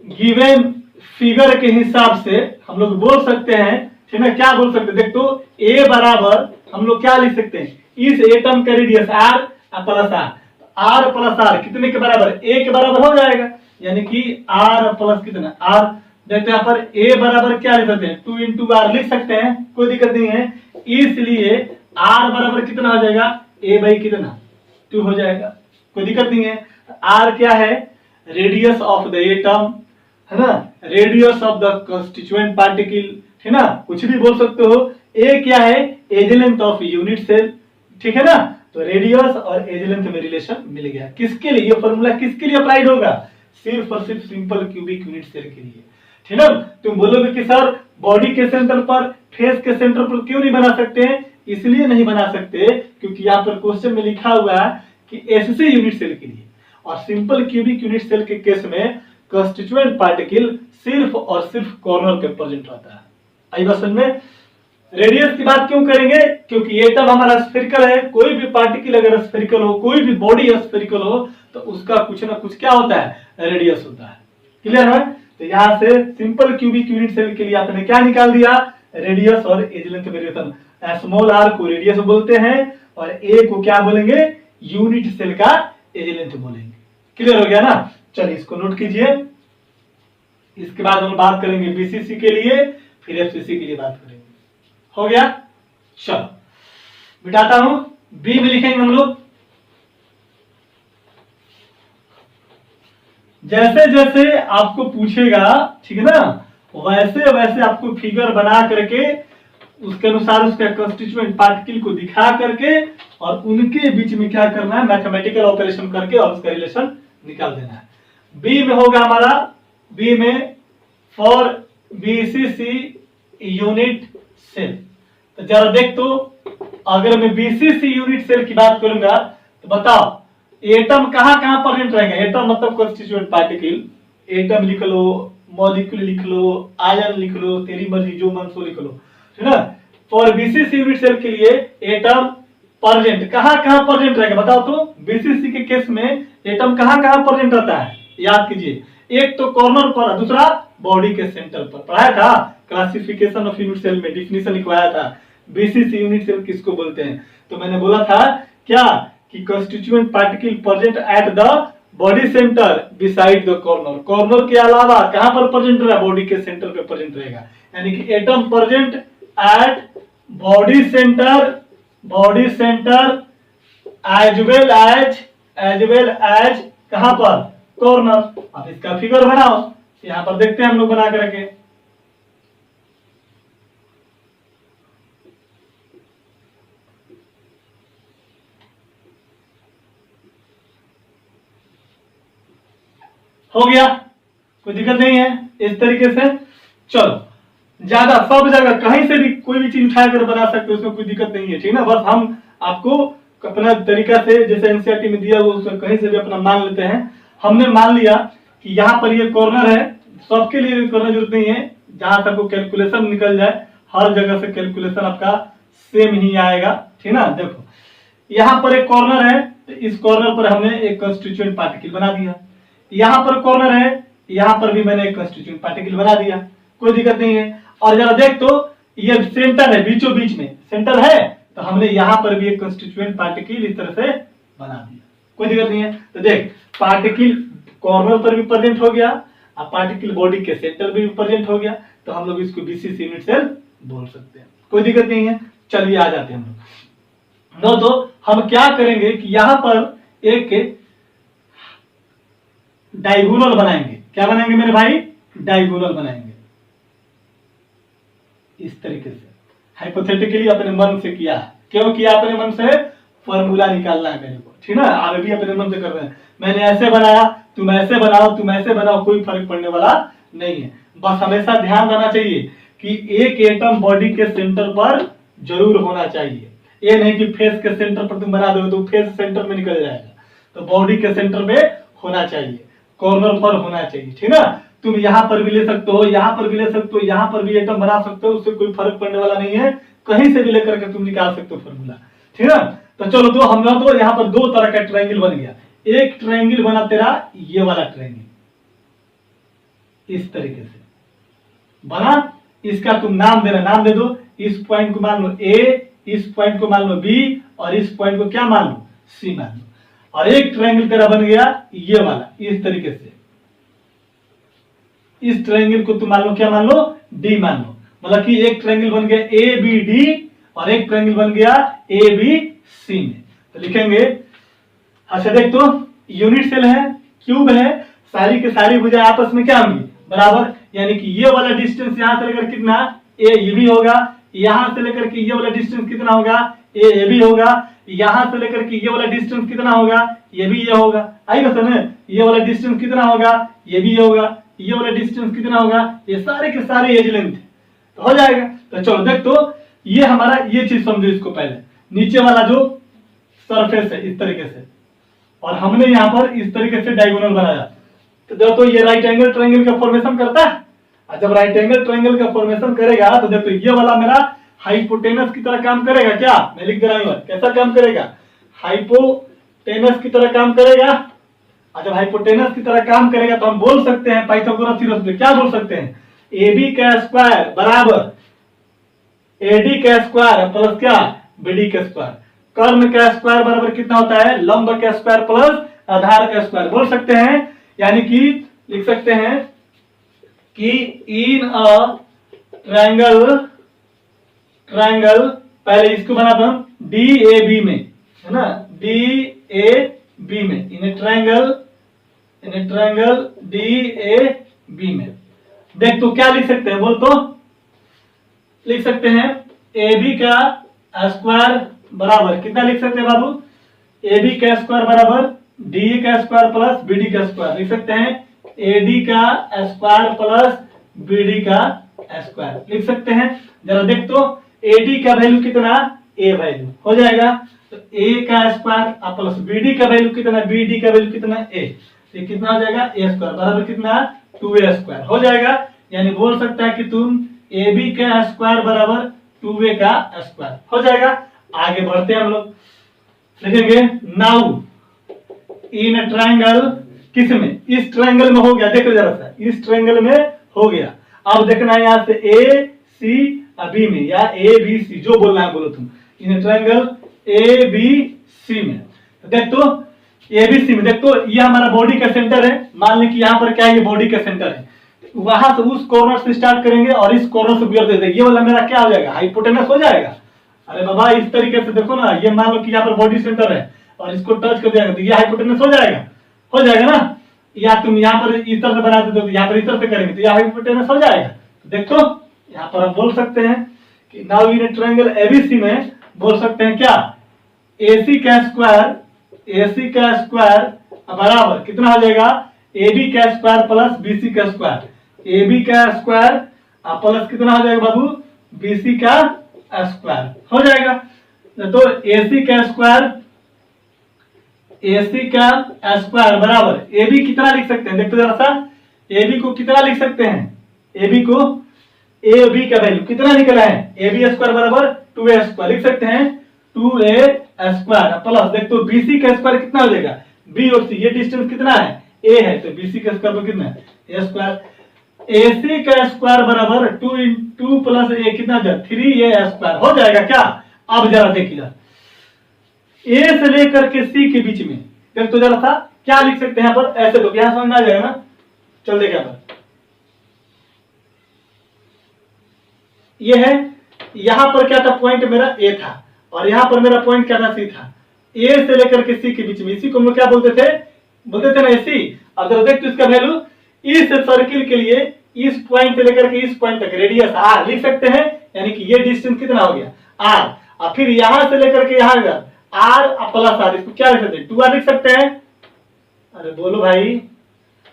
गिवन फिगर के हिसाब से हम लोग बोल सकते हैं, ठीक है, क्या बोल सकते हैं, देख तो ए बराबर हम लोग क्या लिख सकते हैं, इस एटम का radius r plus r, r plus r कितने के बराबर, ए के बराबर हो जाएगा, यानी कि आर प्लस कितना आर। देखते हैं यहाँ पर ए बराबर क्या लिख सकते हैं, 2 इंटू आर लिख सकते हैं, कोई दिक्कत नहीं है। इसलिए आर बराबर कितना हो जाएगा, ए बाई कितना 2 हो जाएगा, कोई दिक्कत नहीं है। आर क्या है, रेडियस ऑफ द एटम, है ना, radius of the constituent particle, है ना, कुछ भी बोल सकते हो। ए क्या है, edge length of unit cell, ठीक है ना। तो रेडियस और एज लेंथ में रिलेशन मिल गया। किसके लिए ये फॉर्मूला किसके लिए अप्लाइड होगा, सिर्फ और सिर्फ सिंपल क्यूबिक यूनिट सेल के लिए, ठीक है। तुम बोलोगे कि सर बॉडी के सेंटर पर, फेस के सेंटर पर क्यों नहीं बना सकते हैं, इसलिए नहीं बना सकते क्योंकि यहाँ पर क्वेश्चन में लिखा हुआ है कि एससी यूनिट सेल के लिए, और सिंपल क्यूबिक यूनिट सेल के केस में कंस्टिट्यूएंट पार्टिकल सिर्फ और सिर्फ कॉर्नर पे प्रेजेंट रहता है। आई बात समझ में। रेडियस की बात क्यों करेंगे, क्योंकि एटम हमारा स्फेरिकल है, कोई भी पार्टिकल अगर स्फेरिकल हो, कोई भी बॉडी स्फेरिकल हो, तो उसका कुछ ना कुछ क्या होता है, रेडियस होता है। क्लियर है। तो यहाँ से सिंपल क्यूबिक यूनिट सेल के लिए आपने क्या निकाल दिया, रेडियस और edge length variation. Small r को रेडियस बोलते हैं और ए को क्या बोलेंगे, यूनिट सेल का एज लेंथ बोलेंगे। क्लियर हो गया ना। चलिए इसको नोट कीजिए। इसके बाद हम बात करेंगे बीसीसी के लिए, फिर एफसीसी के लिए बात करेंगे। हो गया, चलो मिटाता हूं। बी में लिखेंगे हम लोग, जैसे जैसे आपको पूछेगा, ठीक है ना, वैसे वैसे आपको फिगर बना करके उसके अनुसार उसके कंस्टिट्यूएंट पार्टिकल को दिखा करके और उनके बीच में क्या करना है, मैथमेटिकल ऑपरेशन करके और उसका रिलेशन निकाल देना है। बी में होगा हमारा, बी में फॉर बीसीसी यूनिट सेल। तो जरा देख, तो अगर मैं बीसीसी यूनिट सेल की बात करूंगा तो बताओ एटम कहां कहां प्रेजेंट रहेगा, एटम मतलब कंस्टिट्यूएंट पार्टिकल, एटम लिख लो, मॉलिक्यूल लिख लो, आयन लिख लो, तेरी मर्जी जो मन सो लिख लो, ठीक है। फॉर बीसीसी यूनिट सेल के लिए एटम प्रेजेंट कहां कहां प्रेजेंट रहेगा, बताओ तो। बीसीसी के केस में एटम कहां कहां प्रेजेंट रहता है, याद कीजिए। एक तो कॉर्नर पर, दूसरा बॉडी के सेंटर पर। पढ़ाया था क्लासिफिकेशन ऑफ यूनिट सेल में, डिफिनेशन लिखवाया था बीसीसी यूनिट सेल किसको बोलते हैं। तो मैंने बोला था क्या कि constituent particle present at the body centre beside the corner. Corner के अलावा कहां पर प्रेजेंट रहेगा, बॉडी के सेंटर पे प्रेजेंट रहेगा। यानी कि atom present at body centre as well as कहां पर, कॉर्नर। अब इसका फिगर बनाओ, यहां पर देखते हैं हम लोग बना करके। हो गया, कोई दिक्कत नहीं है। इस तरीके से चलो, ज्यादा सब जगह कहीं से भी कोई भी चीज उठा कर बना सकते हो, उसमें कोई दिक्कत नहीं है, ठीक है ना। बस हम आपको अपना तरीका से, जैसे एनसीईआरटी में दिया हुआ उसमें कहीं से भी अपना मान लेते हैं। हमने मान लिया कि यहाँ पर ये कॉर्नर है, सबके लिए करने जरूरत नहीं है, जहां तक वो कैलकुलेशन निकल जाए, हर जगह से कैलकुलेशन आपका सेम ही आएगा, ठीक ना। देखो यहाँ पर एक कॉर्नर है, तो इस कॉर्नर पर हमने एक कंस्टिट्यूएंट पार्टिकल बना दिया। यहाँ पर कॉर्नर है, यहाँ पर भी मैंने एक कंस्टिट्यूएंट पार्टिकल बना दिया, कोई दिक्कत नहीं है। और जरा देख तो ये सेंटर है, बीचों बीच में सेंटर है, तो हमने यहाँ पर भी एक कंस्टिट्यूएंट पार्टिकल इस तरह से बना दिया, कोई दिक्कत नहीं है। तो देख पार्टिकल कॉर्नर पर भी प्रेजेंट हो गया, अब पार्टिकल बॉडी के सेंटर भी प्रेजेंट हो गया, तो हम लोग इसको बीसीसी यूनिट सेल बोल सकते हैं, कोई दिक्कत नहीं है। चलिए आ जाते हैं हम लोग। तो हम क्या करेंगे कि यहाँ पर एक डायगोनल बनाएंगे। क्या बनाएंगे मेरे भाई, डायगोनल बनाएंगे इस तरीके से। हाइपोथेटिकली अपने मन से किया है। क्यों किया अपने मन से? फॉर्मूला निकालना है मेरे को, ठीक ना। आप भी अपने मन से कर रहे हैं, मैंने ऐसे बनाया, तुम ऐसे बनाओ, तुम ऐसे बनाओ, कोई फर्क पड़ने वाला नहीं है। बस हमेशा ध्यान रहना चाहिए कि एक एटम बॉडी के सेंटर पर जरूर होना चाहिए। ये नहीं कि फेस के सेंटर पर तुम बना दो तो फेस सेंटर में निकल जाएगा, तो बॉडी के सेंटर में होना चाहिए, कॉर्नर पर होना चाहिए, ठीक ना। तुम यहाँ पर भी ले सकते हो, यहाँ पर भी ले सकते हो, यहाँ पर भी एटम बना सकते हो, उससे कोई फर्क पड़ने वाला नहीं है, कहीं से भी लेकर के तुम निकाल सकते हो फॉर्मूला, ठीक ना। तो चलो तो हम लोग तो यहाँ पर दो तरह का ट्रायंगल बन गया। एक ट्रायंगल बना तेरा ये वाला ट्रायंगल, इस तरीके से बना। इसका तुम नाम देना, नाम दे दो। इस पॉइंट को मान लो ए, इस पॉइंट को मान लो बी, और इस पॉइंट को क्या मान लो? सी मान लो। और एक ट्रायंगल तेरा बन गया ये वाला, इस तरीके से। इस ट्रायंगल को तुम मान लो क्या मान लो? डी मान लो। मतलब कि एक ट्रायंगल बन गया ए बी डी, और एक ट्रायंगल बन गया ए बी सी में। तो लिखेंगे, अच्छा देख तो यूनिट सेल है, क्यूब है, सारी की सारी भुजाएं आपस में क्या होंगी? बराबर। यानी कि ये वाला डिस्टेंस यहां से लेकर कितना? ए भी होगा। यहां से लेकर के ये वाला डिस्टेंस कितना होगा? ए भी होगा। यहां से लेकर के ये वाला डिस्टेंस कितना होगा? ये भी ये होगा। आएगा समझ? ये वाला डिस्टेंस कितना होगा? ये भी ये होगा। ये वाला डिस्टेंस कितना होगा? ये सारे के सारे एज लेंथ तो हो जाएगा। तो चलो देख तो ये हमारा ये चीज समझो। इसको पहले नीचे वाला जो सरफेस है इस तरीके से, और हमने यहाँ पर इस तरीके से डायगोनल बनाया। तो देखो तो ये राइट एंगल ट्रायंगल का फॉर्मेशन करता है। और जब राइट एंगल ट्रायंगल का फॉर्मेशन करेगा तो देखो ये वाला मेरा हाइपोटेनस की तरह काम करेगा। क्या मैं लिख दे रहा हूं, कैसा काम करेगा? हाइपोटेनस की तरह काम करेगा। और जब हाइपोटेनस की तरह काम करेगा तो हम बोल सकते हैं पाइथागोरस थ्योरम से क्या बोल सकते हैं? AB का स्क्वायर बराबर AD का स्क्वायर प्लस क्या? BD का स्क्वायर। कर्ण का स्क्वायर बराबर कितना होता है? लंब का स्क्वायर प्लस आधार का स्क्वायर बोल सकते हैं। यानी कि लिख सकते हैं कि इन अ ट्रायंगल पहले इसको बनाता हूं DAB में, है ना, DAB में, इन ट्रायंगल DAB में। देख तो क्या लिख सकते हैं बोल तो? लिख सकते हैं AB का स्क्वायर बराबर कितना लिख सकते हैं बाबू? AB का स्क्वायर बराबर DA का स्क्वायर प्लस BD का स्क्वायर। लिख सकते हैं AD का स्क्वायर प्लस BD का स्क्वायर लिख सकते हैं। जरा देख तो AD का वैल्यू कितना? A वैल्यू हो जाएगा। तो A का स्क्वायर प्लस BD का वैल्यू कितना? BD का वैल्यू कितना? A। तो कितना हो जाएगा? A स्क्वायर बराबर कितना? 2A स्क्वायर हो जाएगा। यानी बोल सकता है कि तुम AB का स्क्वायर बराबर 2A का स्क्वायर हो जाएगा। आगे बढ़ते हैं हम लोग, लिखेंगे नाउ इन ट्रायंगल, किस में? इस ट्रायंगल में हो गया। देखो जरा सा, इस ट्रायंगल में हो गया। अब देखना है यहाँ से A C B में या A B C जो बोलना है बोलो तुम। In triangle A B C में देख तो A B C में देख तो ये हमारा बॉडी का सेंटर है। मान लें कि यहाँ पर क्या है? ये बॉडी का सेंटर है। वहां से उस कॉर्नर से स्टार्ट करेंगे और इस कॉर्नर से गुजर देंगे। ये वाला मेरा क्या हो जाएगा? हाइपोटेनस हो जाएगा। अरे बाबा इस तरीके से देखो ना, ये मान लो कि यहाँ पर बॉडी सेंटर है और इसको टच कर दिया तो ये हाइपोटेनस हो जाएगा ना। या तुम यहाँ पर इस तरह से बना देते हो तो यहाँ पर इस तरह से करेंगे तो ये हाइपोटेनस हो जाएगा। देखो यहाँ पर हम बोल सकते हैं कि नाउ इन ट्रायंगल ABC में बोल सकते हैं क्या? AC का स्क्वायर बराबर कितना हो जाएगा? AB का स्क्वायर प्लस BC का स्क्वायर। AB का स्क्वायर प्लस कितना हो जाएगा बाबू? BC का स्क्वायर हो जाएगा। तो AC का स्क्वायर बराबर AB कितना लिख सकते हैं? देखो जरा सा, AB को कितना लिख सकते हैं? AB का वैल्यू कितना निकला है? AB स्क्वायर बराबर 2A स्क्वायर लिख सकते हैं। 2A स्क्वायर प्लस देख तो BC का स्क्वायर कितना हो जाएगा? B और C ये डिस्टेंस कितना है? A है, तो BC का स्क्वायर पर कितना है? A square. AC का स्क्वायर बराबर 2 प्लस A कितना जाए? 3A स्क्वायर हो जाएगा क्या? अब जरा देखिए A से लेकर के C के बीच में देख तो जरा सा क्या लिख सकते हैं यहाँ पर? ऐसे तो यहाँ समझ में आ जाएगा ना। चल देखिए यहाँ पर ये है, यहाँ पर क्या था? पॉइंट मेरा A था और यहाँ पर मेरा पॉइंट क्या था? C था। A से लेकर के C के बीच में, इसी को हम लोग क्या बोलते थे ना AC। अब जरा देख तो इसका वैल्यू इस सर्किल के लिए इस पॉइंट से लेकर के इस पॉइंट तक रेडियस आर लिख सकते हैं, यानी कि ये डिस्टेंस कितना हो गया आर, और फिर यहां से लेकर के यहां आर प्लस आर, इसको क्या लिख सकते हैं 2r लिख सकते हैं, अरे बोलो भाई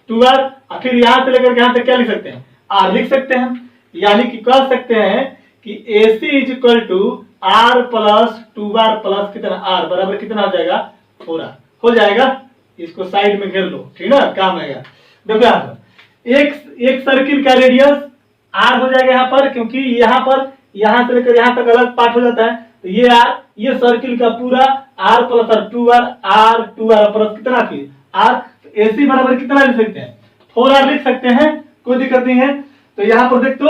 2r, और फिर यहां से लेकर के यहां तक क्या लिख सकते हैं आर लिख सकते हैं, यानी कि कह सकते हैं कि AC is equal to r plus 2r plus कितना आर बराबर कितना हो जाएगा 4r हो जाएगा। इसको साइड में घेर लो, ठीक है ना, काम आएगा। देखो यहाँ पर एक सर्किल का रेडियस आर हो जाएगा यहाँ पर, क्योंकि यहाँ पर यहां से लेकर यहां तक अलग पार्ट हो जाता है, तो ये आर, ये सर्किल का पूरा are plus are 2r plus कितना थी आर, AC बराबर कितना लिख सकते हैं 4r लिख सकते हैं, कोई दिक्कत नहीं है। तो यहाँ पर देख तो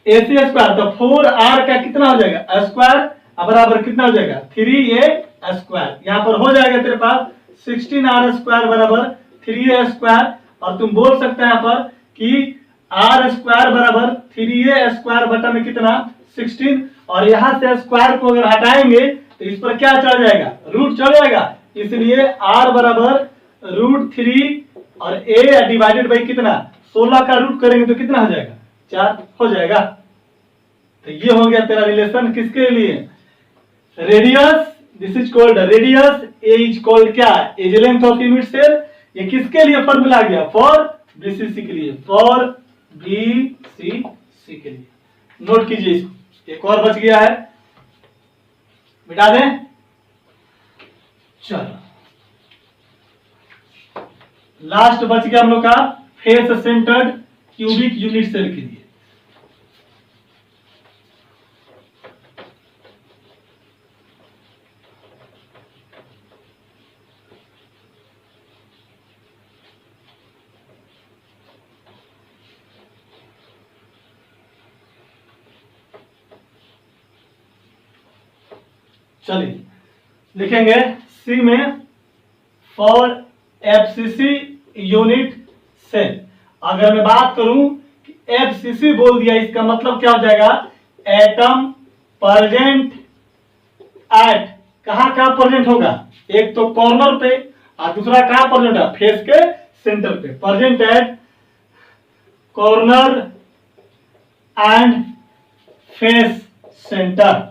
AC स्क्वायर, तो 4r का कितना हो जाएगा स्क्वायर बराबर कितना हो जाएगा 3a स्क्वायर, यहाँ पर हो जाएगा तेरे पास 16r स्क्वायर बराबर 3a स्क्वायर, और तुम बोल सकते हैं यहाँ पर कि r स्क्वायर बराबर 3a स्क्वायर बटा में कितना 16, और यहाँ से स्क्वायर को अगर हटाएंगे तो इस पर क्या चढ़ जाएगा रूट चढ़ जाएगा, इसलिए r बराबर √3 और a डिवाइडेड बाई कितना 16 का रूट करेंगे तो कितना हो जाएगा 4 हो जाएगा। तो ये हो गया तेरा रिलेशन किसके लिए radius, this is called radius, a is called क्या edge length of unit cell, ये किसके लिए फॉर्मूला आ गया फॉर BCC के लिए, फॉर BCC के लिए। नोट कीजिए इसको, एक और बच गया है, मिटा दें, चलो लास्ट बच गया हम लोग का face centred cubic unit cell के लिए। चलिए लिखेंगे सी में फॉर FCC यूनिट सेल। अगर मैं बात करूं कि FCC बोल दिया, इसका मतलब क्या हो जाएगा एटम प्रेजेंट एट, कहां कहां प्रेजेंट होगा, एक तो कॉर्नर पे और दूसरा कहां प्रेजेंट है फेस के सेंटर पे, present at corner and face centre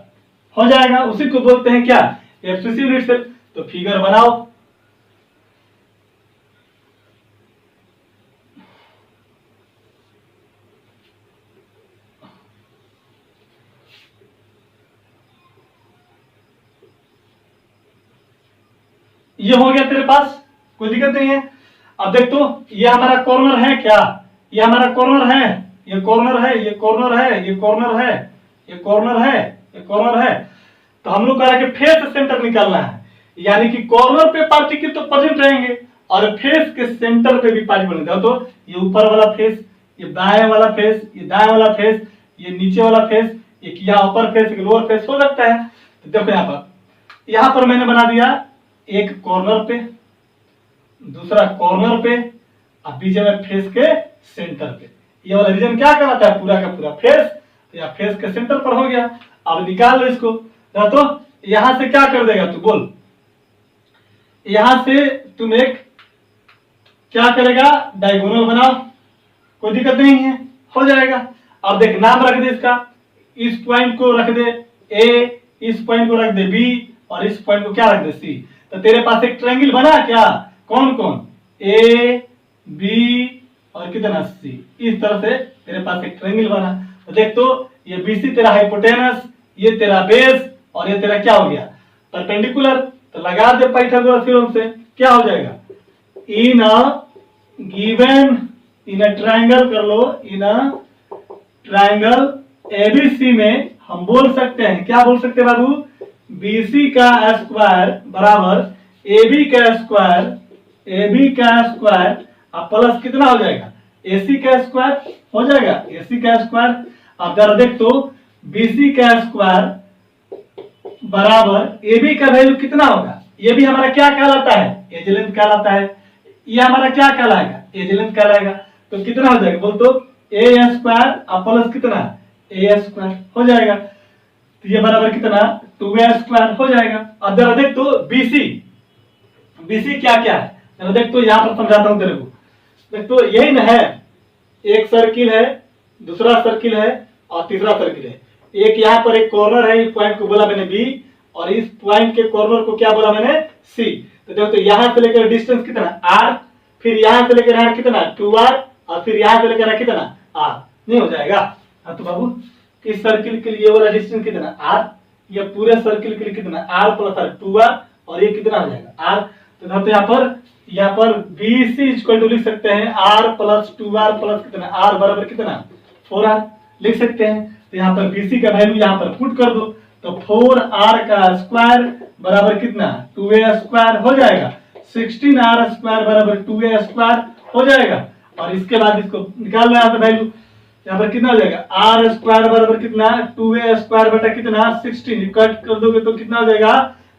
हो जाएगा, उसी को बोलते हैं क्या FCC यूनिट सेल। तो फिगर बनाओ, ये हो गया तेरे पास, कोई दिक्कत नहीं है। अब देख तो ये हमारा कॉर्नर है क्या, ये हमारा कॉर्नर है, ये कॉर्नर है, ये कॉर्नर है, ये कॉर्नर है, ये कॉर्नर है, ये कॉर्नर है। तो हम लोग कह रहे हैं कि फेस सेंटर निकालना है, यानी कि कॉर्नर पे पार्टिकल तो प्रेजेंट रहेंगे और फेस के सेंटर पे भी पार्टिकल बनेगा। तो ये ऊपर वाला फेस, ये बाएं वाला फेस, ये दाएं वाला फेस, ये नीचे वाला फेस, एक यहाँ अपर फेस, एक लोअर फेस हो सकता है। तो देखो यहाँ पर मैंने बना दिया एक कॉर्नर पे, दूसरा कॉर्नर पे, और बीच में फेस के सेंटर पे। ये वाला रीजन क्या कहलाता है पूरा का पूरा फेस, या फेस के सेंटर पर हो गया। अब निकाल लो इसको, तो यहां से क्या कर देगा तू बोल, यहां से तुम एक क्या करेगा डायगोनल बनाओ, कोई दिक्कत नहीं है, हो जाएगा। अब देख नाम रख दे इसका, इस पॉइंट को रख दे ए, इस पॉइंट को रख दे बी, और इस पॉइंट को क्या रख दे सी। तो तेरे पास एक ट्रायंगल बना क्या, कौन कौन ए बी और कितना सी, इस तरह से तेरे पास एक ट्रायंगल बना। तो देख तो ये BC तेरा हाइपोटेनस, ये तेरा बेस, और ये तेरा क्या हो गया परपेंडिकुलर। तो लगा दे पाइथागोरस थ्योरम से, क्या हो जाएगा इन a given, in a triangle कर लो, इन अ ट्रायंगल ABC में हम बोल सकते हैं, क्या बोल सकते हैं बाबू, BC का स्क्वायर बराबर AB का स्क्वायर, AB का स्क्वायर अब प्लस कितना हो जाएगा AC का स्क्वायर हो जाएगा, AC का स्क्वायर। अब जरा देख तो BC का स्क्वायर बराबर AB का वैल्यू कितना होगा, ये भी हमारा क्या कहलाता है एज लेंथ कहलाता है, ये हमारा क्या कहलाएगा एज लेंथ कहलाएगा। तो कितना हो जाएगा बोल तो A स्क्वायर अब प्लस कितना A स्क्वायर हो जाएगा। तो ये बराबर कितना 2A स्क्वायर हो जाएगा। अब जरा देख तो BC क्या क्या है, जरा देख तो यहाँ पर समझाता हूँ तेरे को। देख तो यही ना है, एक सर्किल है, दूसरा सर्किल है और तीसरा सर्किल है। एक यहाँ पर एक कॉर्नर है, इस पॉइंट को बोला मैंने बी, और इस पॉइंट के कॉर्नर को क्या बोला मैंने सी। तो देखो, तो यहाँ से लेकर डिस्टेंस कितना आर, फिर यहाँ से लेकर यहाँ कितना 2r, और फिर यहाँ से लेकर यहाँ कितना r, नहीं हो जाएगा। हाँ तो बाबू, इस सर्किल के लिए वाला डिस्टेंस कितना r, ये पूरे सर्किल के लिए कितना r प्लस r 2r, और ये कितना हो जाएगा r। तो यहाँ पर BC इक्वल टू लिख सकते हैं r प्लस 2r प्लस कितना r बराबर कितना 4r लिख सकते हैं। तो यहाँ पर BC का वैल्यू यहाँ पर पुट कर दो, तो 4r का स्क्वायर बराबर कितना 2a स्क्वायर हो जाएगा, 16r स्क्वायर बराबर 2a स्क्वायर हो जाएगा। और इसके बाद इसको निकाल रहा है वैल्यू, यहाँ पर कितना हो जाएगा r स्क्वायर बराबर कितना 2a स्क्वायर बटा कितना 16, कट कर दोगे तो कितना हो जाएगा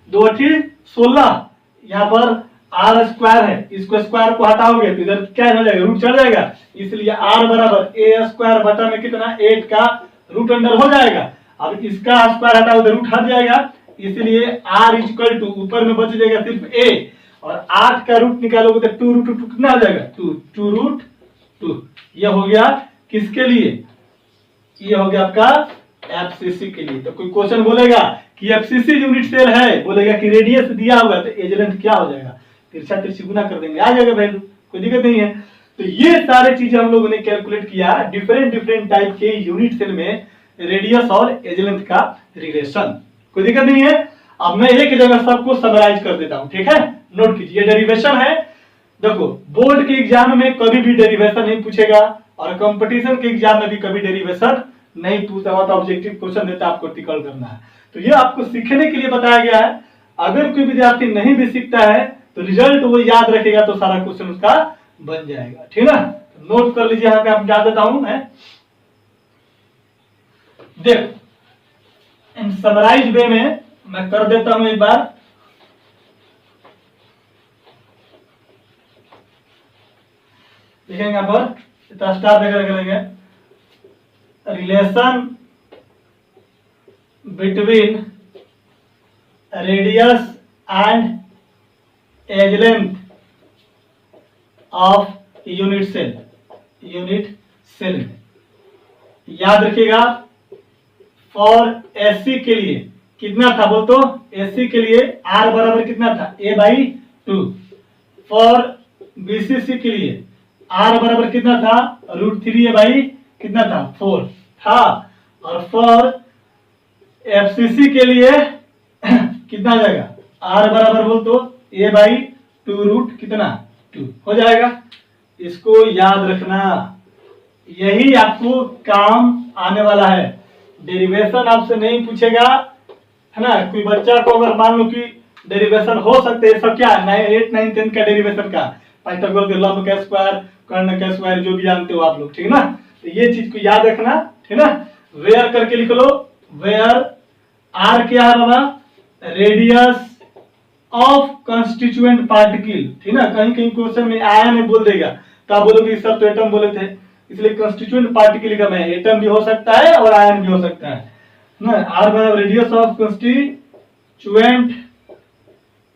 2 8 16। यहाँ पर r स्क्वायर है, इसको स्क्वायर को हटाओगे तो इधर क्या हो जाएगा, रूट चढ़ जाएगा, इसलिए r बराबर a स्क्वायर बटा में कितना 8 का रूट अंडर हो जाएगा। अब इसका स्क्वायर हटाओ तो रूट हट जाएगा, इसलिए r इक्वल टू ऊपर में बच जाएगा सिर्फ a, और 8 का रूट निकालोगे तो 2 रूट 2 कितना हो जाएगा 2 रूट 2। ये हो गया किसके लिए, ये हो गया आपका एफसीसी के लिए। तो कोई क्वेश्चन बोलेगा कि एफसीसी यूनिट सेल है, बोलेगा कि रेडियस दिया हुआ है, तो एज लेंथ क्या हो जाएगा, तिरछा तिरछी गुना कर देंगे, आ जाएगा वैल्यू, कोई दिक्कत नहीं है। तो ये सारे चीजें हम लोगों ने कैलकुलेट किया डिफरेंट डिफरेंट टाइप के यूनिट सेल में रेडियस और एज लेंथ का रिलेशन, कोई दिक्कत नहीं है। अब मैं एक जगह सबको समराइज कर देता हूं, ठीक है, नोट कीजिए। डेरिवेशन है, देखो बोर्ड के एग्जाम में कभी भी डेरिवेशन नहीं पूछेगा, और कंपटीशन के एग्जाम में भी कभी डेरिवेशन नहीं पूछता हुआ, तो ऑब्जेक्टिव क्वेश्चन देता है, आपको टिकल करना है। तो ये आपको सीखने के लिए बताया गया है। अगर कोई विद्यार्थी नहीं भी सीखता है तो रिजल्ट वो याद रखेगा तो सारा क्वेश्चन उसका बन जाएगा, ठीक है ना। नोट कर लीजिए, यहाँ पे आप याद देता हूं मैं, देखो इन समराइज वे में मैं कर देता हूं एक बार। देखेंगे यहाँ पर स्टार देकर करेंगे, relation between radius and edge length of unit cell, unit cell याद रखिएगा। फॉर एससी के लिए कितना था बोल तो, एससी के लिए आर बराबर कितना था a/2, फॉर बीसीसी के लिए आर बराबर कितना था √3a/ कितना था 4 था, और फॉर एफसीसी के लिए कितना आ जाएगा आर बराबर बोल तो a/2 रूट कितना 2 हो जाएगा। इसको याद रखना, यही आपको काम आने वाला है। डेरिवेशन आपसे नहीं पूछेगा, है ना। कोई बच्चा को अगर मान लो कि डेरिवेशन हो सकते हैं, सब क्या 8 9 10 का डेरिवेशन का, पाइथागोरस के लंब का स्क्वायर, कर्ण का स्क्वायर, जो भी जानते हो आप लोग, ठीक है ना। तो ये चीज को याद रखना, ठीक है ना। वेयर करके लिख लो, वेयर आर क्या है बाबा, रेडियस ऑफ कंस्टिट्यूएंट पार्टिकल, ठीक ना। कहीं कहीं क्वेश्चन में आया में बोल देगा तो आप बोलोगे सर तो एटम बोले थे, इसलिए कंस्टिट्यूएंट पार्टिकल का मैं एटम भी हो सकता है और आयन भी हो सकता है ना। आर बराबर रेडियस ऑफ कंस्टिट्यूएंट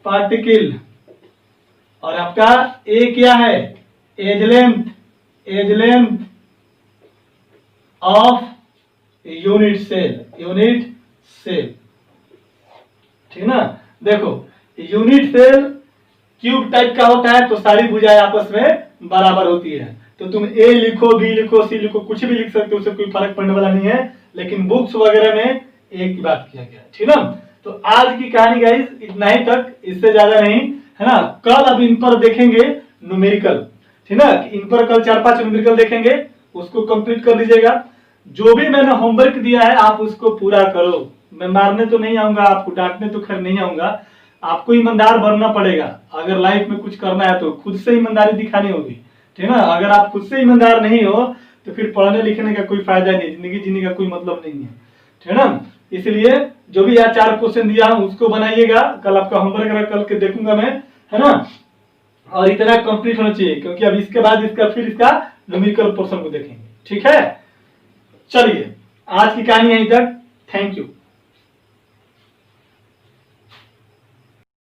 पार्टिकल, और आपका ए क्या है edge length, edge length of unit cell, unit cell, ठीक ना। देखो यूनिट सेल क्यूब टाइप का होता है, तो सारी भुजाएं आपस में बराबर होती है। तो तुम ए लिखो, बी लिखो, सी लिखो, कुछ भी लिख सकते हो, उससे कोई फर्क पड़ने वाला नहीं है, लेकिन बुक्स वगैरह में एक की बात किया गया है, ठीक ना। तो आज की कहानी गाइस इतना ही तक, इससे ज्यादा नहीं, है ना। कल अब इन पर देखेंगे न्यूमेरिकल, ठीक ना। इन पर कल 4-5 न्यूमेरिकल देखेंगे, उसको कंप्लीट कर लीजिएगा। जो भी मैंने होमवर्क दिया है आप उसको पूरा करो। मैं मारने तो नहीं आऊंगा आपको, डांटने तो खैर नहीं आऊंगा, आपको ईमानदार बनना पड़ेगा। अगर लाइफ में कुछ करना है तो खुद से ईमानदारी दिखानी होगी, ठीक है ना। अगर आप खुद से ईमानदार नहीं हो तो फिर पढ़ने लिखने का कोई फायदा नहीं, जिंदगी जीने का कोई मतलब नहीं है, ठीक है ना। इसलिए जो भी यहाँ 4 क्वेश्चन दिया हूं उसको बनाइएगा, कल आपका होमवर्क कल के देखूंगा मैं, है ना। और इतना कंप्लीट होना चाहिए, क्योंकि अब इसके बाद फिर इसका न्यूमेरिकल पोर्शन को देखेंगे, ठीक है। चलिए आज की कहानी यहीं तक, थैंक यू।